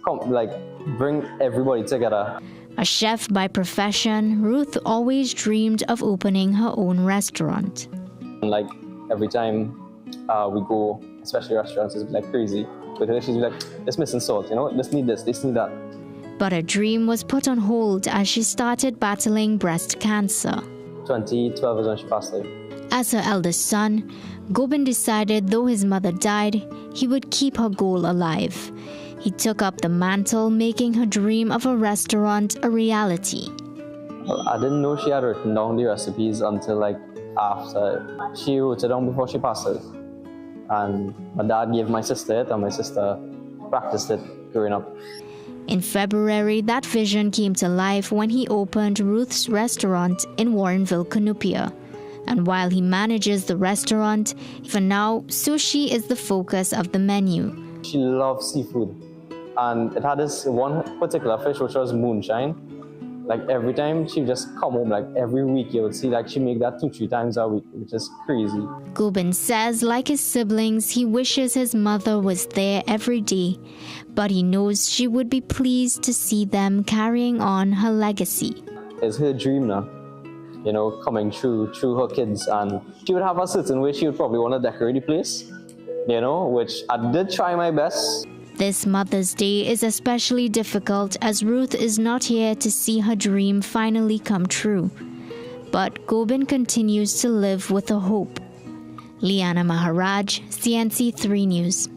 Speaker 27: bring everybody together.
Speaker 26: A chef by profession, Ruth always dreamed of opening her own restaurant.
Speaker 27: Every time we go, especially restaurants, it's crazy. With her, she's like, it's missing salt, let's need this, let's need that.
Speaker 26: But her dream was put on hold as she started battling breast cancer.
Speaker 27: 2012 is when she passed away.
Speaker 26: As her eldest son, Gobin decided though his mother died, he would keep her goal alive. He took up the mantle, making her dream of a restaurant a reality.
Speaker 27: Well, I didn't know she had written down the recipes until after. She wrote it down before she passed away. And my dad gave my sister it, and my sister practiced it growing up.
Speaker 26: In February, that vision came to life when he opened Ruth's Restaurant in Warrenville, Cunupia. And while he manages the restaurant, for now, sushi is the focus of the menu.
Speaker 27: She loves seafood. And it had this one particular fish, which was moonshine. Like every time she just come home, like every week you would see like she make that 2-3 times a week, which is crazy.
Speaker 26: Gobin says, like his siblings, he wishes his mother was there every day, but he knows she would be pleased to see them carrying on her legacy.
Speaker 27: It's her dream now, you know, coming through her kids, and she would have a certain way she would probably want to decorate the place, you know, which I did try my best.
Speaker 26: This Mother's Day is especially difficult as Ruth is not here to see her dream finally come true. But Gobin continues to live with a hope. Liana Maharaj, CNC3 News.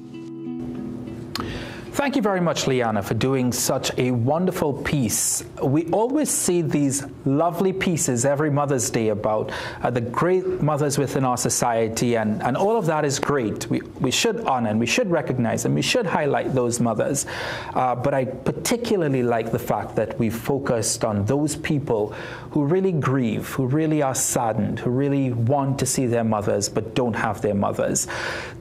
Speaker 1: Thank you very much, Liana, for doing such a wonderful piece. We always see these lovely pieces every Mother's Day about the great mothers within our society, and all of that is great. We should honor and we should recognize and we should highlight those mothers. But I particularly like the fact that we focused on those people who really grieve, who really are saddened, who really want to see their mothers but don't have their mothers.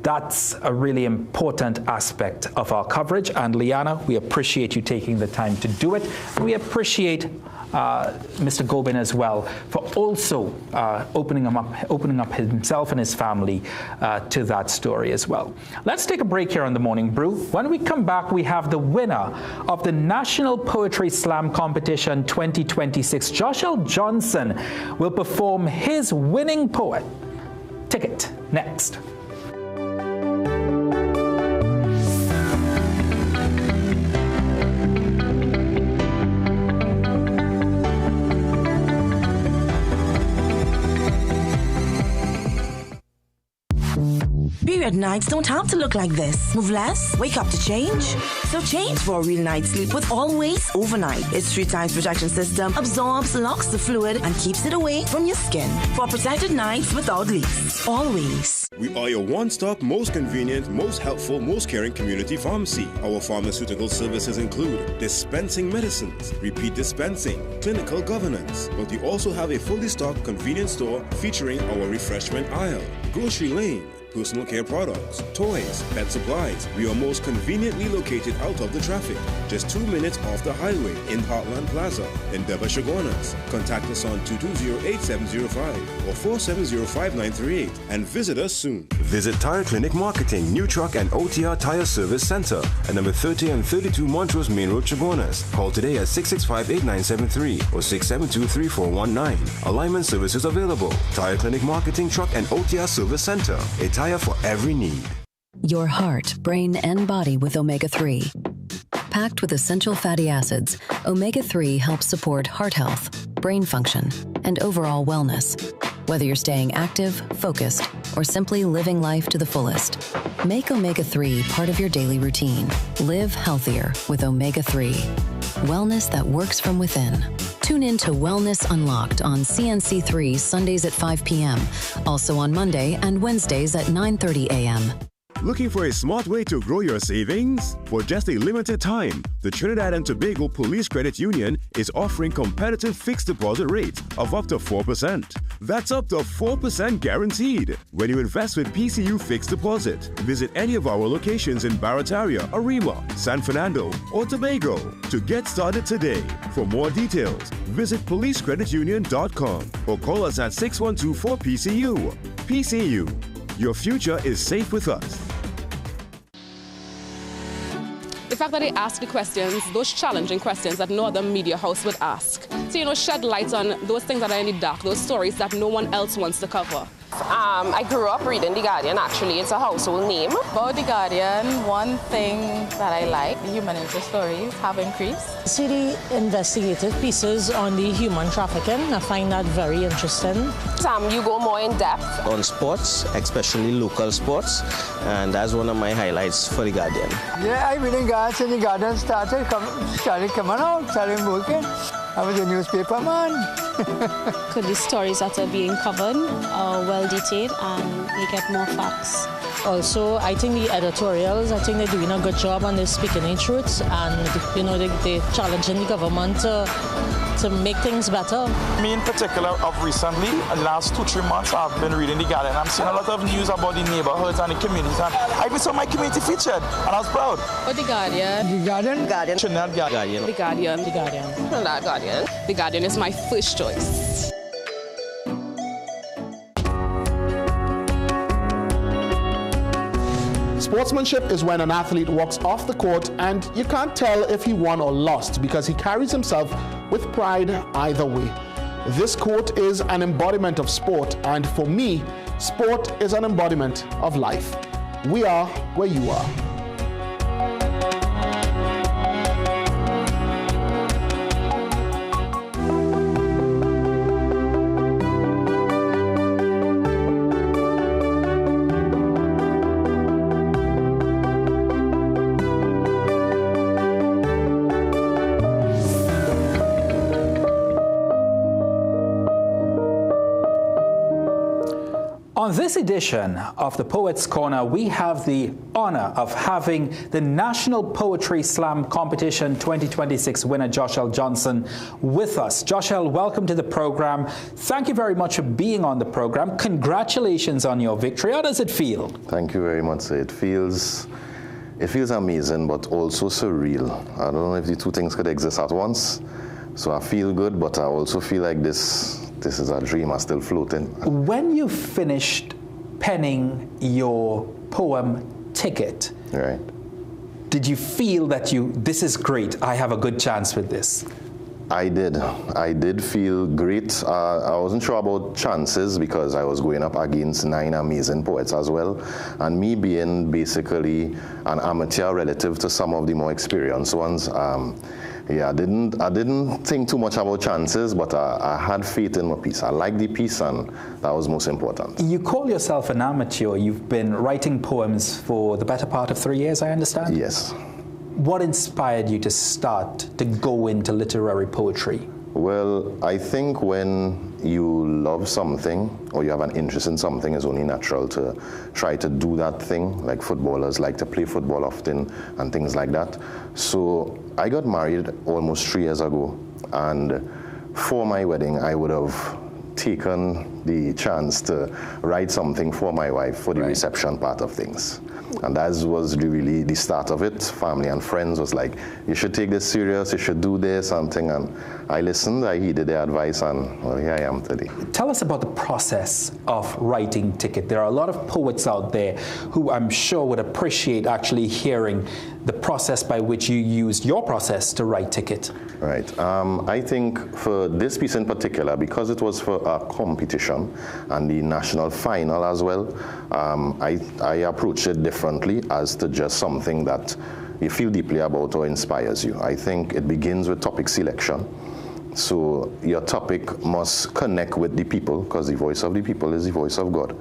Speaker 1: That's a really important aspect of our coverage. And Liana, we appreciate you taking the time to do it. And we appreciate Mr. Gobin as well for also opening up himself and his family to that story as well. Let's take a break here on The Morning Brew. When we come back, we have the winner of the National Poetry Slam Competition 2026. Joshua Johnson will perform his winning poet. Ticket next.
Speaker 10: Period nights don't have to look like this. Move less, wake up to change. So change for a real night's sleep with Always Overnight. Its 3 times protection system absorbs, locks the fluid, and keeps it away from your skin. For protected nights without leaks. Always.
Speaker 2: We are your one-stop, most convenient, most helpful, most caring community pharmacy. Our pharmaceutical services include dispensing medicines, repeat dispensing, clinical governance. But we also have a fully stocked convenience store featuring our refreshment aisle, grocery lane, personal care products, toys, pet supplies. We are most conveniently located out of the traffic, just 2 minutes off the highway in Heartland Plaza in Deva Chaguanas. Contact us on 220-8705 or 470-5938 and visit us soon. Visit Tire Clinic Marketing, New Truck and OTR Tire Service Center at number 30 and 32 Montrose Main Road, Chaguanas. Call today at 665-8973 or 672-3419. Alignment services available. Tire Clinic Marketing, Truck and OTR Service Center. A tire for every need.
Speaker 3: Your heart, brain, and body with omega-3. Packed with essential fatty acids, omega-3 helps support heart health, brain function, and overall wellness. Whether you're staying active, focused, or simply living life to the fullest, make omega-3 part of your daily routine. Live healthier with omega-3. Wellness that works from within. Tune in to Wellness Unlocked on CNC3 Sundays at 5 p.m., also on Monday and Wednesdays at 9:30 a.m.
Speaker 2: Looking for a smart way to grow your savings? For just a limited time, the Trinidad and Tobago Police Credit Union is offering competitive fixed deposit rates of up to 4%. That's up to 4% guaranteed. When you invest with PCU Fixed Deposit, visit any of our locations in Barataria, Arima, San Fernando, or Tobago to get started today. For more details, visit policecreditunion.com or call us at 6124-PCU. PCU. Your future is safe with us.
Speaker 4: The fact that they ask the questions, those challenging questions that no other media house would ask. So, shed light on those things that are in the dark, those stories that no one else wants to cover.
Speaker 5: I grew up reading The Guardian, actually. It's a household name.
Speaker 6: About The Guardian, one thing that I like, the human interest stories have increased.
Speaker 8: See the investigative pieces on the human trafficking. I find that very interesting.
Speaker 5: You go more in depth.
Speaker 21: On sports, especially local sports, and that's one of my highlights for The Guardian.
Speaker 22: Yeah, I read in Guardian, and The Guardian started coming out, started working. I was a newspaper man.
Speaker 28: Could the stories that are being covered are well detailed and they get more facts
Speaker 8: Also, I think the editorials, I think they're doing a good job on this speaking in truths, and they're challenging the government to make things better.
Speaker 7: Me in particular, of recently, the last 2-3 months, I've been reading The Guardian. I'm seeing a lot of news about the neighborhoods and the communities, and I even saw my community featured, and I was proud.
Speaker 4: Oh, The Guardian.
Speaker 22: The Guardian?
Speaker 5: Guardian.
Speaker 7: Trinidad Guardian.
Speaker 4: The Guardian.
Speaker 8: The Guardian.
Speaker 5: Trinidad Guardian.
Speaker 4: The Guardian is my first choice.
Speaker 9: Sportsmanship is when an athlete walks off the court and you can't tell if he won or lost because he carries himself with pride either way. This quote is an embodiment of sport, and for me, sport is an embodiment of life. We are where you are.
Speaker 1: On this edition of the Poets' Corner, we have the honor of having the National Poetry Slam Competition 2026 winner, Joshel Johnson, with us. Joshel, welcome to the program. Thank you very much for being on the program. Congratulations on your victory. How does it feel?
Speaker 12: Thank you very much. It feels amazing, but also surreal. I don't know if the two things could exist at once. So I feel good, but I also feel like this is a dream. I'm still floating.
Speaker 1: When you finished penning your poem Ticket,
Speaker 12: right,
Speaker 1: did you feel that this is great, I have a good chance with this?
Speaker 12: I did feel great. I wasn't sure about chances because I was going up against 9 amazing poets as well. And me being basically an amateur relative to some of the more experienced ones, yeah, I didn't think too much about chances, but I had faith in my piece. I liked the piece, and that was most important.
Speaker 1: You call yourself an amateur. You've been writing poems for the better part of 3 years, I understand?
Speaker 12: Yes.
Speaker 1: What inspired you to start to go into literary poetry?
Speaker 12: Well, I think when you love something or you have an interest in something, it's only natural to try to do that thing. Like footballers like to play football often and things like that. So I got married almost 3 years ago, and for my wedding I would have taken the chance to write something for my wife for the reception part of things. And that was really the start of it. Family and friends was like, you should take this serious, you should do this, something. And I listened, I heeded their advice, and well, here I am today.
Speaker 1: Tell us about the process of writing Ticket. There are a lot of poets out there who I'm sure would appreciate actually hearing the process by which you used your process to write Ticket.
Speaker 12: Right. I think for this piece in particular, because it was for a competition and the national final as well, I approached it differently as to just something that you feel deeply about or inspires you. I think it begins with topic selection. So your topic must connect with the people, because the voice of the people is the voice of God.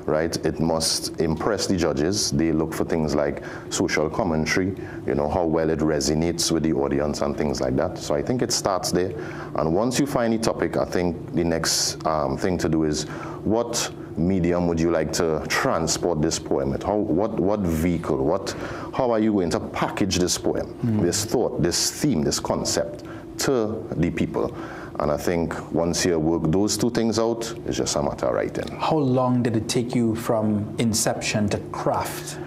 Speaker 12: Right? It must impress the judges. They look for things like social commentary, how well it resonates with the audience and things like that. So I think it starts there. And once you find the topic, I think the next thing to do is, what medium would you like to transport this poem at? What vehicle, how are you going to package this poem, this thought, this theme, this concept to the people? And I think once you work those two things out, it's just a matter of writing.
Speaker 1: How long did it take you from inception to craft?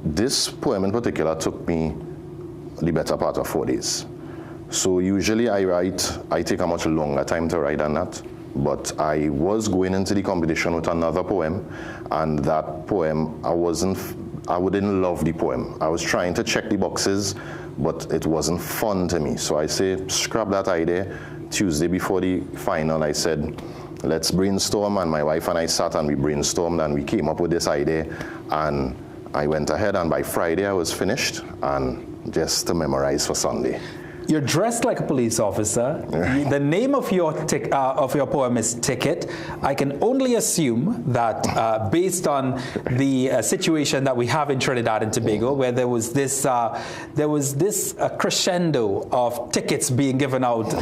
Speaker 12: This poem in particular took me the better part of 4 days. So usually I take a much longer time to write than that. But I was going into the competition with another poem, and that poem, I wouldn't love the poem. I was trying to check the boxes, but it wasn't fun to me. So I say, scrap that idea. Tuesday before the final, I said, let's brainstorm, and my wife and I sat and we brainstormed and we came up with this idea, and I went ahead, and by Friday I was finished and just to memorize for Sunday.
Speaker 1: You're dressed like a police officer. The name of your poem is Ticket. I can only assume that based on the situation that we have in Trinidad and Tobago, where there was this crescendo of tickets being given out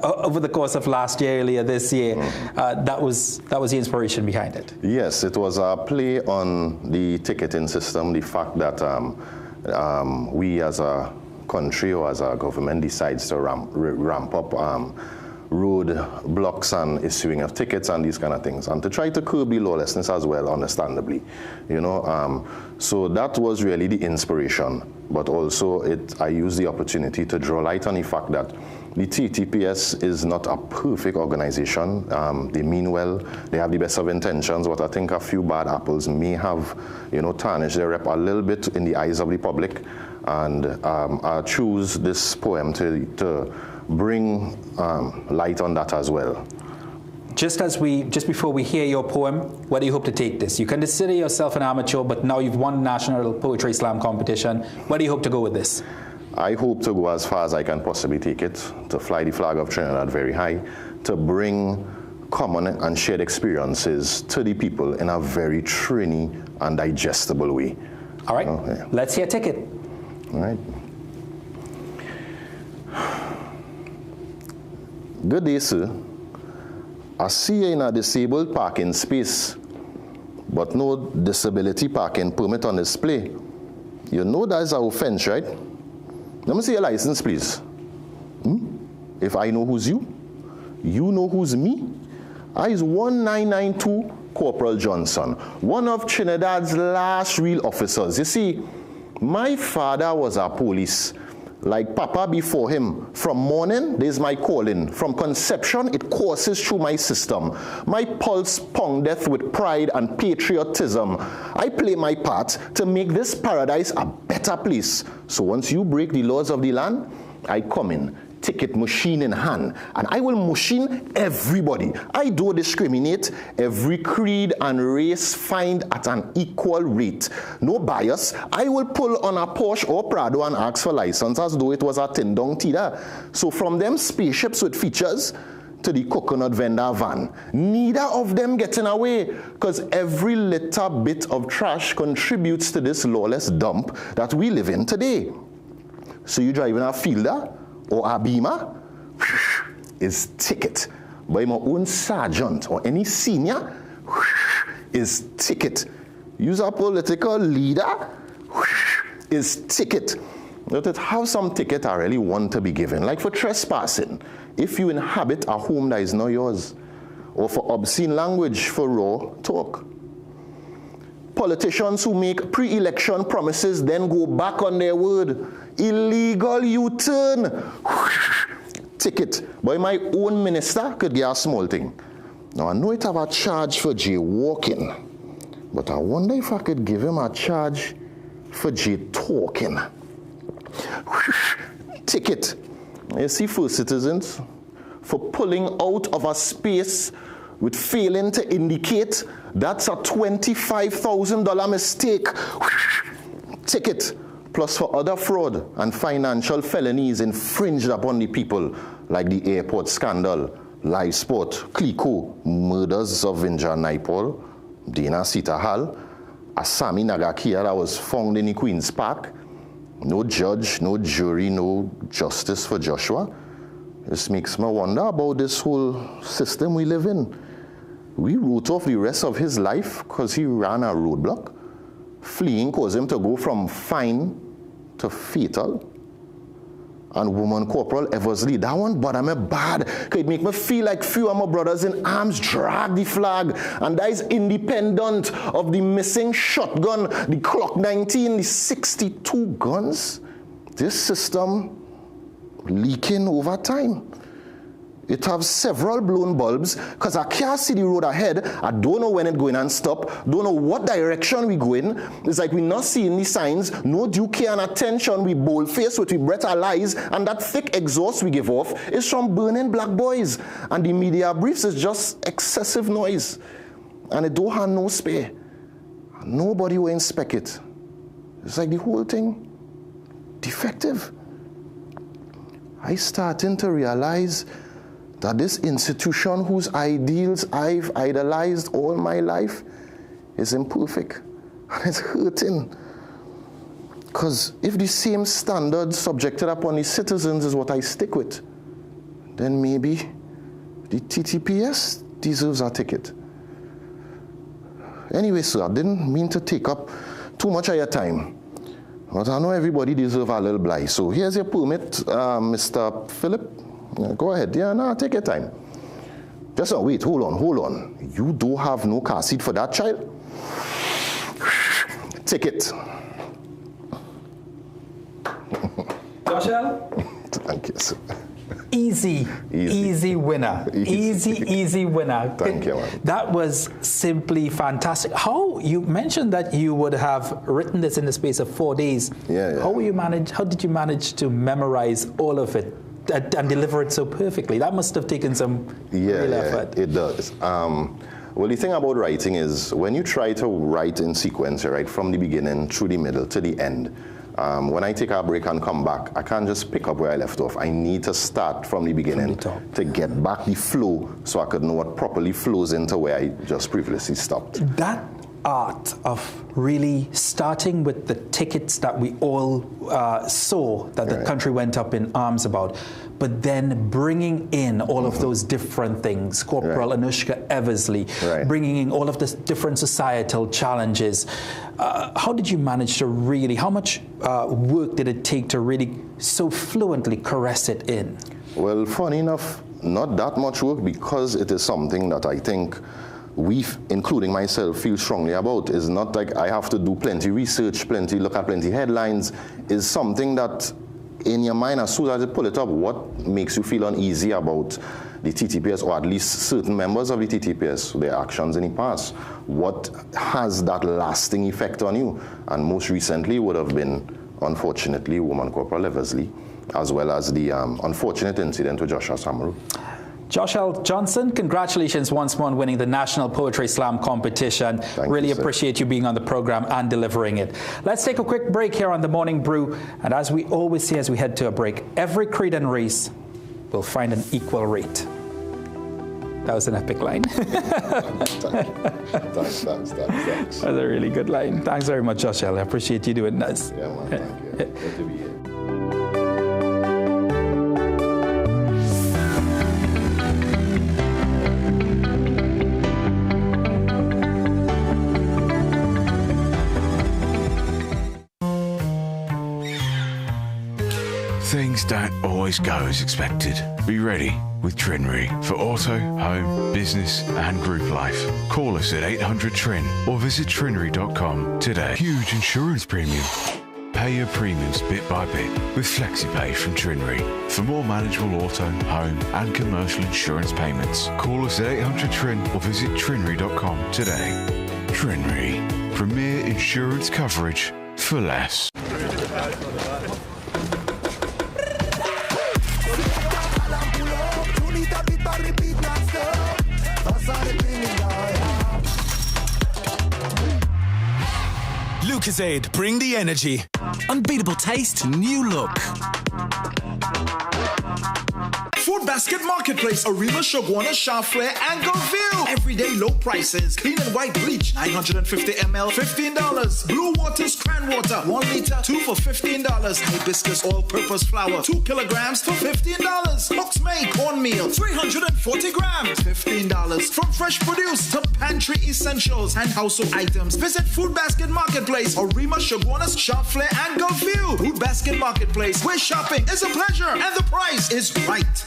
Speaker 1: over the course of last year, earlier this year, that was the inspiration behind it.
Speaker 12: Yes, it was a play on the ticketing system, the fact that we as a country or as a government decides to ramp up road blocks and issuing of tickets and these kind of things, and to try to curb the lawlessness as well, understandably, so that was really the inspiration. But also I used the opportunity to draw light on the fact that the TTPS is not a perfect organization. They mean well, they have the best of intentions, but I think a few bad apples may have, tarnished their rep a little bit in the eyes of the public. And I choose this poem to bring light on that as well.
Speaker 1: Just before we hear your poem, where do you hope to take this? You consider yourself an amateur, but now you've won the National Poetry Slam competition. Where do you hope to go with this?
Speaker 12: I hope to go as far as I can possibly take it, to fly the flag of Trinidad very high, to bring common and shared experiences to the people in a very Trini and digestible way.
Speaker 1: All right, Let's hear Ticket.
Speaker 12: All right. Good day, sir. I see you in a disabled parking space, but no disability parking permit on display. You know that's an offense, right? Let me see your license, please. If I know who's you, you know who's me. I is 1992 Corporal Johnson, one of Trinidad's last real officers. You see, my father was a police, like Papa before him. From morning, there's my calling. From conception, it courses through my system. My pulse poundeth with pride and patriotism. I play my part to make this paradise a better place. So once you break the laws of the land, I come in, ticket machine in hand, and I will machine everybody. I don't discriminate. Every creed and race find at an equal rate. No bias. I will pull on a Porsche or Prado and ask for license as though it was a Tindong Tida. So from them spaceships with features to the coconut vendor van, neither of them getting away, because every little bit of trash contributes to this lawless dump that we live in today. So you driving a Fielder or a Beamer is ticket. By my own sergeant or any senior is ticket. Use a political leader is ticket. Let how some ticket I really want to be given, like for trespassing, if you inhabit a home that is not yours, or for obscene language, for raw talk. Politicians who make pre-election promises then go back on their word. Illegal U-turn. Ticket. But my own minister could get a small thing. Now I know it have a charge for jaywalking, but I wonder if I could give him a charge for jay-talking. Ticket. You see, first citizens, for pulling out of a space with failing to indicate, that's a $25,000 mistake. Ticket. Plus for other fraud and financial felonies infringed upon the people, like the airport scandal, live sport, Clico, murders of Vinja Naipol, Dina Sita Hall, Asami Nagakia that was found in the Queen's Park. No judge, no jury, no justice for Joshua. This makes me wonder about this whole system we live in. We wrote off the rest of his life because he ran a roadblock. Fleeing caused him to go from fine to fatal. And woman Corporal Eversley, that one bother me bad. It make me feel like few of my brothers in arms drag the flag. And that is independent of the missing shotgun, the Glock 19, the 62 guns. This system leaking over time. It has several blown bulbs because I can't see the road ahead. I don't know when it's going and stop. Don't know what direction we go in. It's like we're not seeing the signs. No due care and attention. We bold-faced with we breath our lies. And that thick exhaust we give off is from burning black boys. And the media briefs is just excessive noise. And it don't have no spare. Nobody will inspect it. It's like the whole thing defective. I starting to realize that this institution whose ideals I've idolized all my life is imperfect and it's hurting. Because if the same standards subjected upon the citizens is what I stick with, then maybe the TTPS deserves a ticket. Anyway, sir, I didn't mean to take up too much of your time, but I know everybody deserves a little blight. So here's your permit, Mr. Philip. Go ahead. Yeah, no, take your time. Just wait, hold on. You don't have no car seat for that child? Take it.
Speaker 1: Joshua?
Speaker 12: Thank you, sir.
Speaker 1: Easy winner. Easy winner.
Speaker 12: Thank you, man.
Speaker 1: That was simply fantastic. How you mentioned that you would have written this in the space of 4 days.
Speaker 12: Yeah.
Speaker 1: How did you manage to memorize all of it and deliver it so perfectly? That must have taken some real effort.
Speaker 12: It does. Well, the thing about writing is when you try to write in sequence, right, from the beginning through the middle to the end, when I take a break and come back, I can't just pick up where I left off. I need to start from the beginning to get back the flow so I could know what properly flows into where I just previously stopped.
Speaker 1: That art of really starting with the tickets that we all saw that the country went up in arms about, but then bringing in all of those different things, Corporal Anushka Eversley, bringing in all of the different societal challenges. How did you manage to really, how much work did it take to really so fluently caress it in?
Speaker 12: Well, funny enough, not that much work, because it is something that I think we, including myself, feel strongly about. Is not like I have to do plenty research, look at plenty headlines. Is something that in your mind, as soon as you pull it up, what makes you feel uneasy about the TTPS, or at least certain members of the TTPS, their actions in the past? What has that lasting effect on you? And most recently would have been, unfortunately, Woman Corporal Eversley, as well as the unfortunate incident with Joshua Samaru.
Speaker 1: Josh L. Johnson, congratulations once more on winning the National Poetry Slam competition. Really appreciate you being on the program and delivering it. Let's take a quick break here on The Morning Brew. And as we always say as we head to a break, every creed and race will find an equal rate. That was an epic line.
Speaker 12: Thanks.
Speaker 1: That's a really good line. Thanks very much, Josh L. I appreciate you doing this.
Speaker 12: Yeah, man, thank you. Good to be here.
Speaker 11: Things don't always go as expected. Be ready with Trinry for auto, home, business and group life. Call us at 800-TRIN or visit trinry.com today. Huge insurance premium. Pay your premiums bit by bit with FlexiPay from Trinry. For more manageable auto, home and commercial insurance payments, call us at 800-TRIN or visit trinry.com today. Trinry. Premier insurance coverage for less.
Speaker 15: Lucozade, bring the energy. Unbeatable taste, new look. Food Basket Marketplace, Arima, Shogwana, Shafle, and Goville. Everyday low prices. Clean and white bleach, 950 ml, $15. Blue Waters Cran Water, 1 liter, 2 for $15. Hibiscus all-purpose flour, 2 kilograms for $15. Fox May cornmeal, 340 grams, $15. From fresh produce to pantry essentials and household items, visit Food Basket Marketplace, Arima, Shogwana, Shafle, and Goville. Food Basket Marketplace, where shopping is a pleasure and the price is right.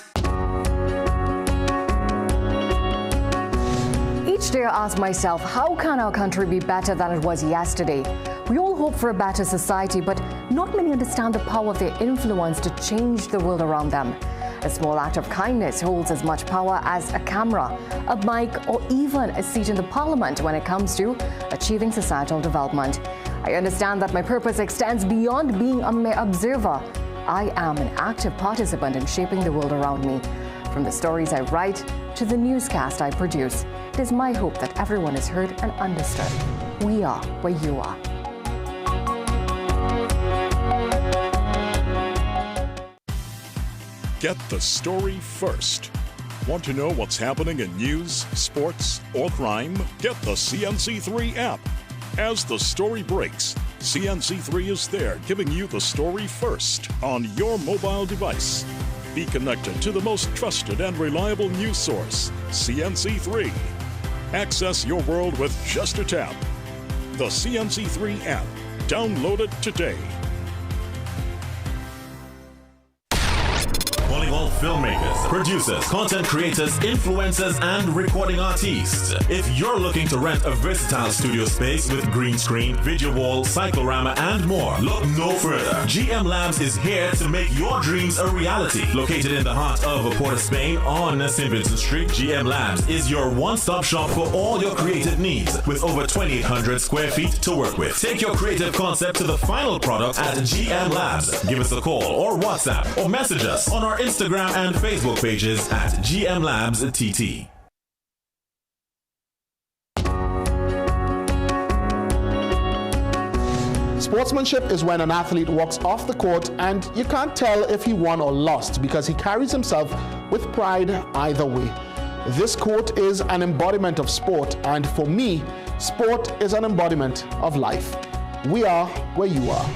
Speaker 13: Each day I ask myself, how can our country be better than it was yesterday? We all hope for a better society, but not many understand the power of their influence to change the world around them. A small act of kindness holds as much power as a camera, a mic, or even a seat in the parliament when it comes to achieving societal development. I understand that my purpose extends beyond being a mere observer. I am an active participant in shaping the world around me. From the stories I write to the newscast I produce, it is my hope that everyone is heard and understood. We are where you are.
Speaker 19: Get the story first. Want to know what's happening in news, sports, or crime? Get the CNC3 app. As the story breaks, CNC3 is there giving you the story first on your mobile device. Be connected to the most trusted and reliable news source, CNC3. Access your world with just a tap. The CNC3 app. Download it today.
Speaker 14: Calling all filmmakers, producers, content creators, influencers, and recording artists. If you're looking to rent a versatile studio space with green screen, video wall, cyclorama, and more, look no further. GM Labs is here to make your dreams a reality. Located in the heart of Port of Spain on St. Vincent Street, GM Labs is your one-stop shop for all your creative needs with over 2,800 square feet to work with. Take your creative concept to the final product at GM Labs. Give us a call or WhatsApp or message us on our Instagram and Facebook pages at GM Labs TT.
Speaker 9: Sportsmanship is when an athlete walks off the court and you can't tell if he won or lost because he carries himself with pride either way. This quote is an embodiment of sport, and for me, sport is an embodiment of life. We are where you are.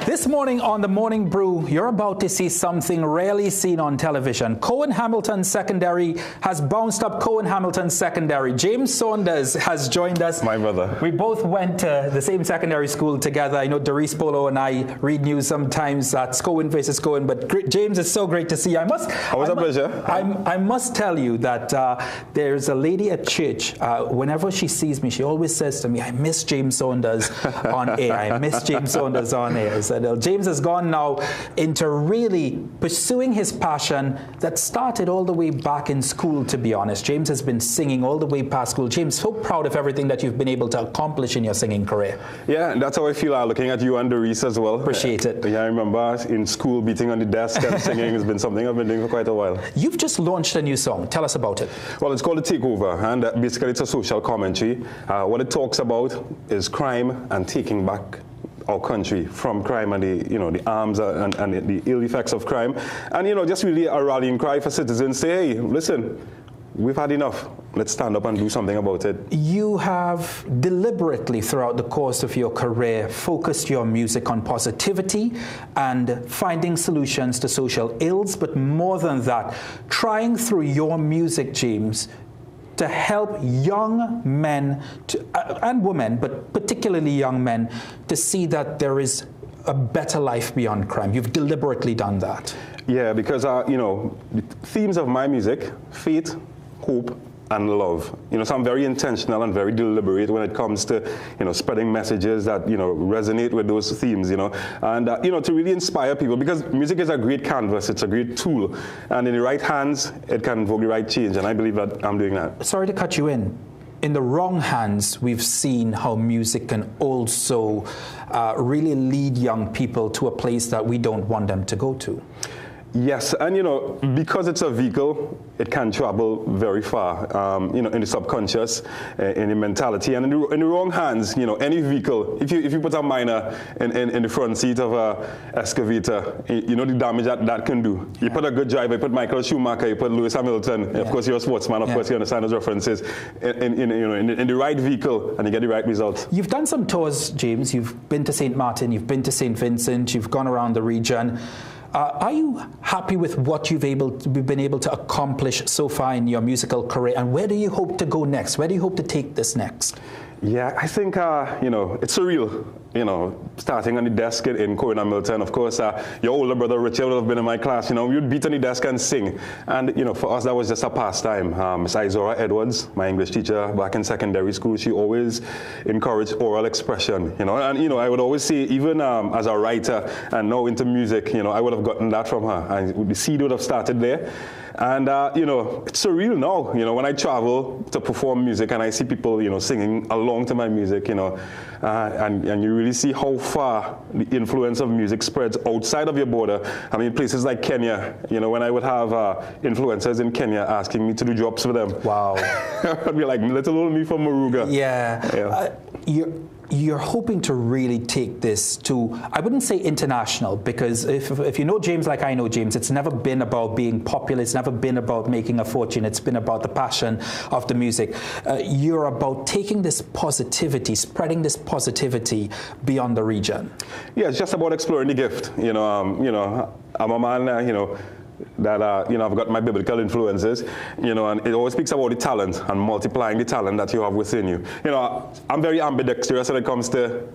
Speaker 1: This morning on the Morning Brew, you're about to see something rarely seen on television. Cohen Hamilton Secondary has bounced up Cohen Hamilton Secondary. James Saunders has joined us.
Speaker 16: My brother. We
Speaker 1: both went to the same secondary school together. I know Doris Polo and I read news sometimes. That's Cohen versus Cohen. But James, it's so great to see you.
Speaker 16: Always a pleasure.
Speaker 1: I must tell you that there's a lady at church. Whenever she sees me, she always says to me, I miss James Saunders on air. I miss James Saunders on air. So James has gone now into really pursuing his passion that started all the way back in school, to be honest. James has been singing all the way past school. James, so proud of everything that you've been able to accomplish in your singing career.
Speaker 16: Yeah, that's how I feel looking at you and Doris as well.
Speaker 1: Appreciate it.
Speaker 16: Yeah, I remember in school beating on the desk and singing has been something I've been doing for quite a while.
Speaker 1: You've just launched a new song. Tell us about it.
Speaker 16: Well, it's called The Takeover, and basically it's a social commentary. What it talks about is crime and taking back our country from crime and the arms and the ill effects of crime, and just really a rallying cry for citizens. Say, hey, listen, we've had enough. Let's stand up and do something about it.
Speaker 1: You have deliberately, throughout the course of your career, focused your music on positivity and finding solutions to social ills, but more than that, trying through your music, James, to help young men and women, but particularly young men, to see that there is a better life beyond crime. You've deliberately done that.
Speaker 16: Yeah, because, the themes of my music, faith, hope, and love. So I'm very intentional and very deliberate when it comes to, spreading messages that, resonate with those themes, and, to really inspire people, because music is a great canvas, it's a great tool, and in the right hands, it can evoke the right change, and I believe that I'm doing that.
Speaker 1: Sorry to cut you in. In the wrong hands, we've seen how music can also really lead young people to a place that we don't want them to go to.
Speaker 16: Yes, and because it's a vehicle, it can travel very far, in the subconscious, in the mentality, and in the wrong hands, any vehicle, if you put a miner in the front seat of a excavator, the damage that can do. You put a good driver, you put Michael Schumacher, you put Lewis Hamilton, of course you're a sportsman, of course you understand those references, in the right vehicle, and you get the right results.
Speaker 1: You've done some tours, James. You've been to St. Martin, you've been to St. Vincent, you've gone around the region. Are you happy with what you've been able to accomplish so far in your musical career, and where do you hope to go next? Where do you hope to take this next?
Speaker 16: Yeah, I think, it's surreal, starting on the desk in Cohen Hamilton. Of course, your older brother, Richard, would have been in my class. We would beat on the desk and sing. And, for us, that was just a pastime. Miss Izora Edwards, my English teacher back in secondary school, she always encouraged oral expression, And, I would always say, even as a writer and now into music, I would have gotten that from her. And the seed would have started there. And, you know, it's surreal now, you know, when I travel to perform music and I see people, you know, singing along to my music, you know, and you really see how far the influence of music spreads outside of your border. I mean, places like Kenya, you know, when I would have influencers in Kenya asking me to do jobs for them.
Speaker 1: Wow.
Speaker 16: I'd be like, little old me from Moruga.
Speaker 1: Yeah. You're hoping to really take this to, I wouldn't say international, because if you know James like I know James, it's never been about being popular, it's never been about making a fortune, it's been about the passion of the music. You're about taking this positivity, spreading this positivity beyond the region.
Speaker 16: Yeah, it's just about exploring the gift. You know, I'm a man, you know, that, you know, I've got my biblical influences, you know, and it always speaks about the talent and multiplying the talent that you have within you. You know, I'm very ambidextrous when it comes to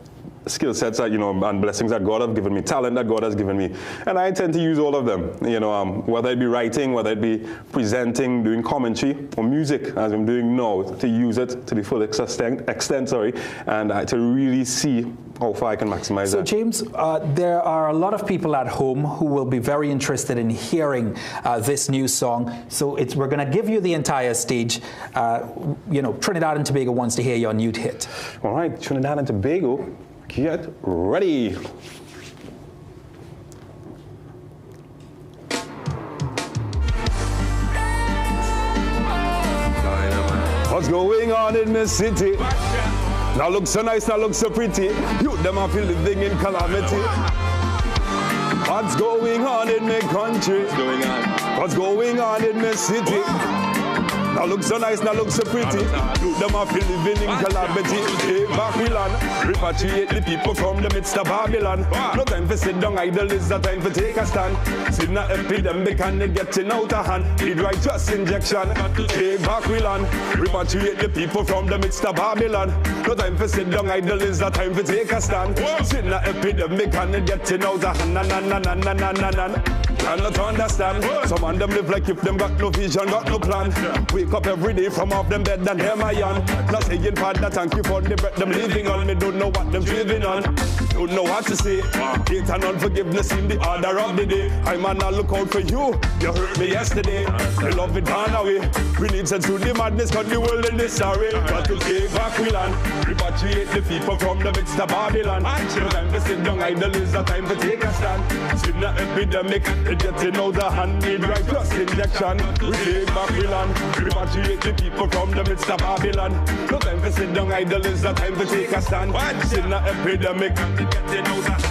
Speaker 16: skill sets that, you know, and blessings that God has given me, talent that God has given me. And I intend to use all of them, you know, whether it be writing, whether it be presenting, doing commentary, or music, as I'm doing now, to use it to the full extent, and to really see how far I can maximize that.
Speaker 1: So James, there are a lot of people at home who will be very interested in hearing this new song. So we're going to give you the entire stage. You know, Trinidad and Tobago wants to hear your new hit.
Speaker 16: All right, Trinidad and Tobago, get ready. What's going on in the city? Now look so nice, now look so pretty. You them are feel living in calamity. What's going on in the country? What's going on in the city? Now look so nice, now look so pretty. You them are feel living in calamity. Hey, back we land, repatriate the people from the midst of Babylon. No time for sit down idle, it's the time for take a stand. Sin a epidemic and they getting out of hand. Need righteous injection. Hey, back we land, repatriate the people from the midst of Babylon. No time for sit down idle, it's the time for take a stand. Sin a epidemic and they getting out of hand. Cannot understand. Some of them live like if them got no vision, got no plan. Wake up every day from off them bed and hear my yarn. Not saying, Father, thank you for the breath them living on. Me don't know what them living on. Don't know what to say. Hate and unforgiveness in the order of the day. I man, I look out for you. You hurt me yesterday. The love it gone away. We need sense to the madness, cause the world in disarray. Got to take back we land. Repatriate the people from the midst of Babylon. No time to sit down idle, is the time to take a stand. Sin the epidemic, it getting out the hand. Need righteous injection. We take back we land. Repatriate the people from the midst of Babylon. No time to sit down idle, is the time to take a stand. Sin the epidemic, it getting out the hand.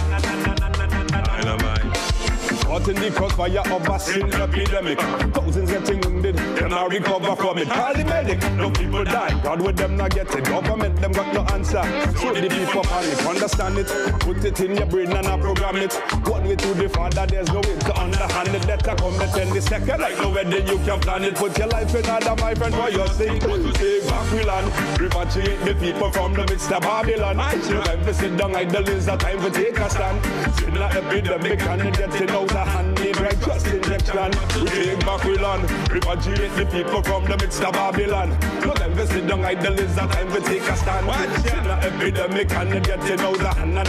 Speaker 16: Caught in the crossfire of a sin epidemic. Thousands getting wounded, them not recover from it. Call the medic, no people die. God with them not get it. Government them got no answer. So the people panic, understand it. Put it in your brain and I program it. One way to the Father, there's no way to underhand it. Let her come the 10 second. Like no wedding, you can plan it. Put your life in order, my friend, for your sake. To take back we land. Repatriate the people from the midst of Babylon. No time to sit down idle, is the time to take a stand. Sin the epidemic and it getting out of hand. Need righteous injection. We take back we land. Repatriate the people from the midst of Babylon. No time to sit down idle, is the time to take a stand. Sin the epidemic and it getting out of hand.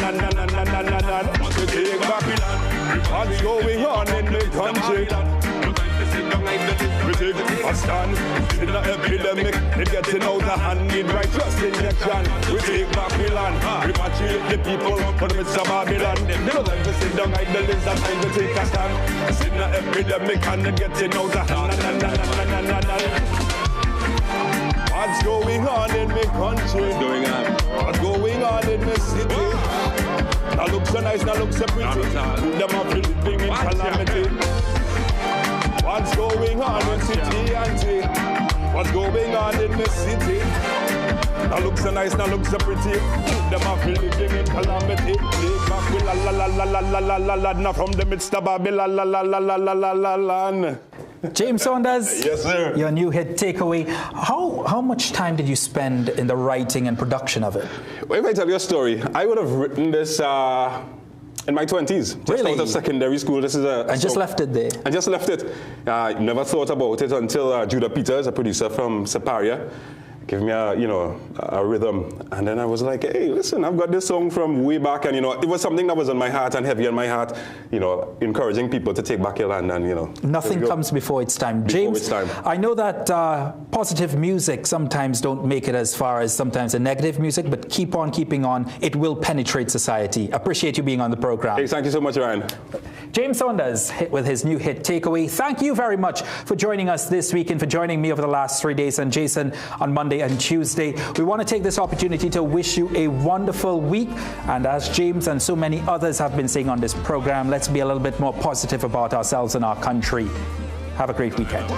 Speaker 16: We take back we land. What's going on in the country? We take a stand. In the epidemic, it getting out of hand. Need righteous injection. We take back we land. Repatriate the people from the midst of Babylon. No time to sit down idle, is the time to take a stand. In the epidemic, and it getting out of hand. What's going on in the country? What's going on in the city? Now look so nice, now look so pretty. Them are living in calamity. What's going on in city and tea? What's going on in the city? Now look so nice, now look so pretty. Them are living in calamity. Take back with la la la la la la la la la. Now from the midst of Babylon, la la la la la la la la.
Speaker 1: James Saunders,
Speaker 16: yes, sir.
Speaker 1: Your new hit, Takeaway. How much time did you spend in the writing and production of it?
Speaker 16: Well, if I tell you a story, I would have written this in my 20s, just out of secondary school. This is
Speaker 1: I just left it there.
Speaker 16: I just left it. Never thought about it until Judah Peters, a producer from Separia, give me a rhythm. And then I was like, hey, listen, I've got this song from way back, and it was something that was on my heart and heavy on my heart, encouraging people to take back your land, and
Speaker 1: nothing comes before it's time. James, I know that positive music sometimes don't make it as far as sometimes the negative music, but keep on keeping on. It will penetrate society. Appreciate you being on the program.
Speaker 16: Hey, thank you so much, Ryan.
Speaker 1: James Saunders with his new hit Takeaway. Thank you very much for joining us this week and for joining me over the last 3 days, and Jason on Monday and Tuesday. We want to take this opportunity to wish you a wonderful week, and as James and so many others have been saying on this program, let's be a little bit more positive about ourselves and our country. Have a great weekend.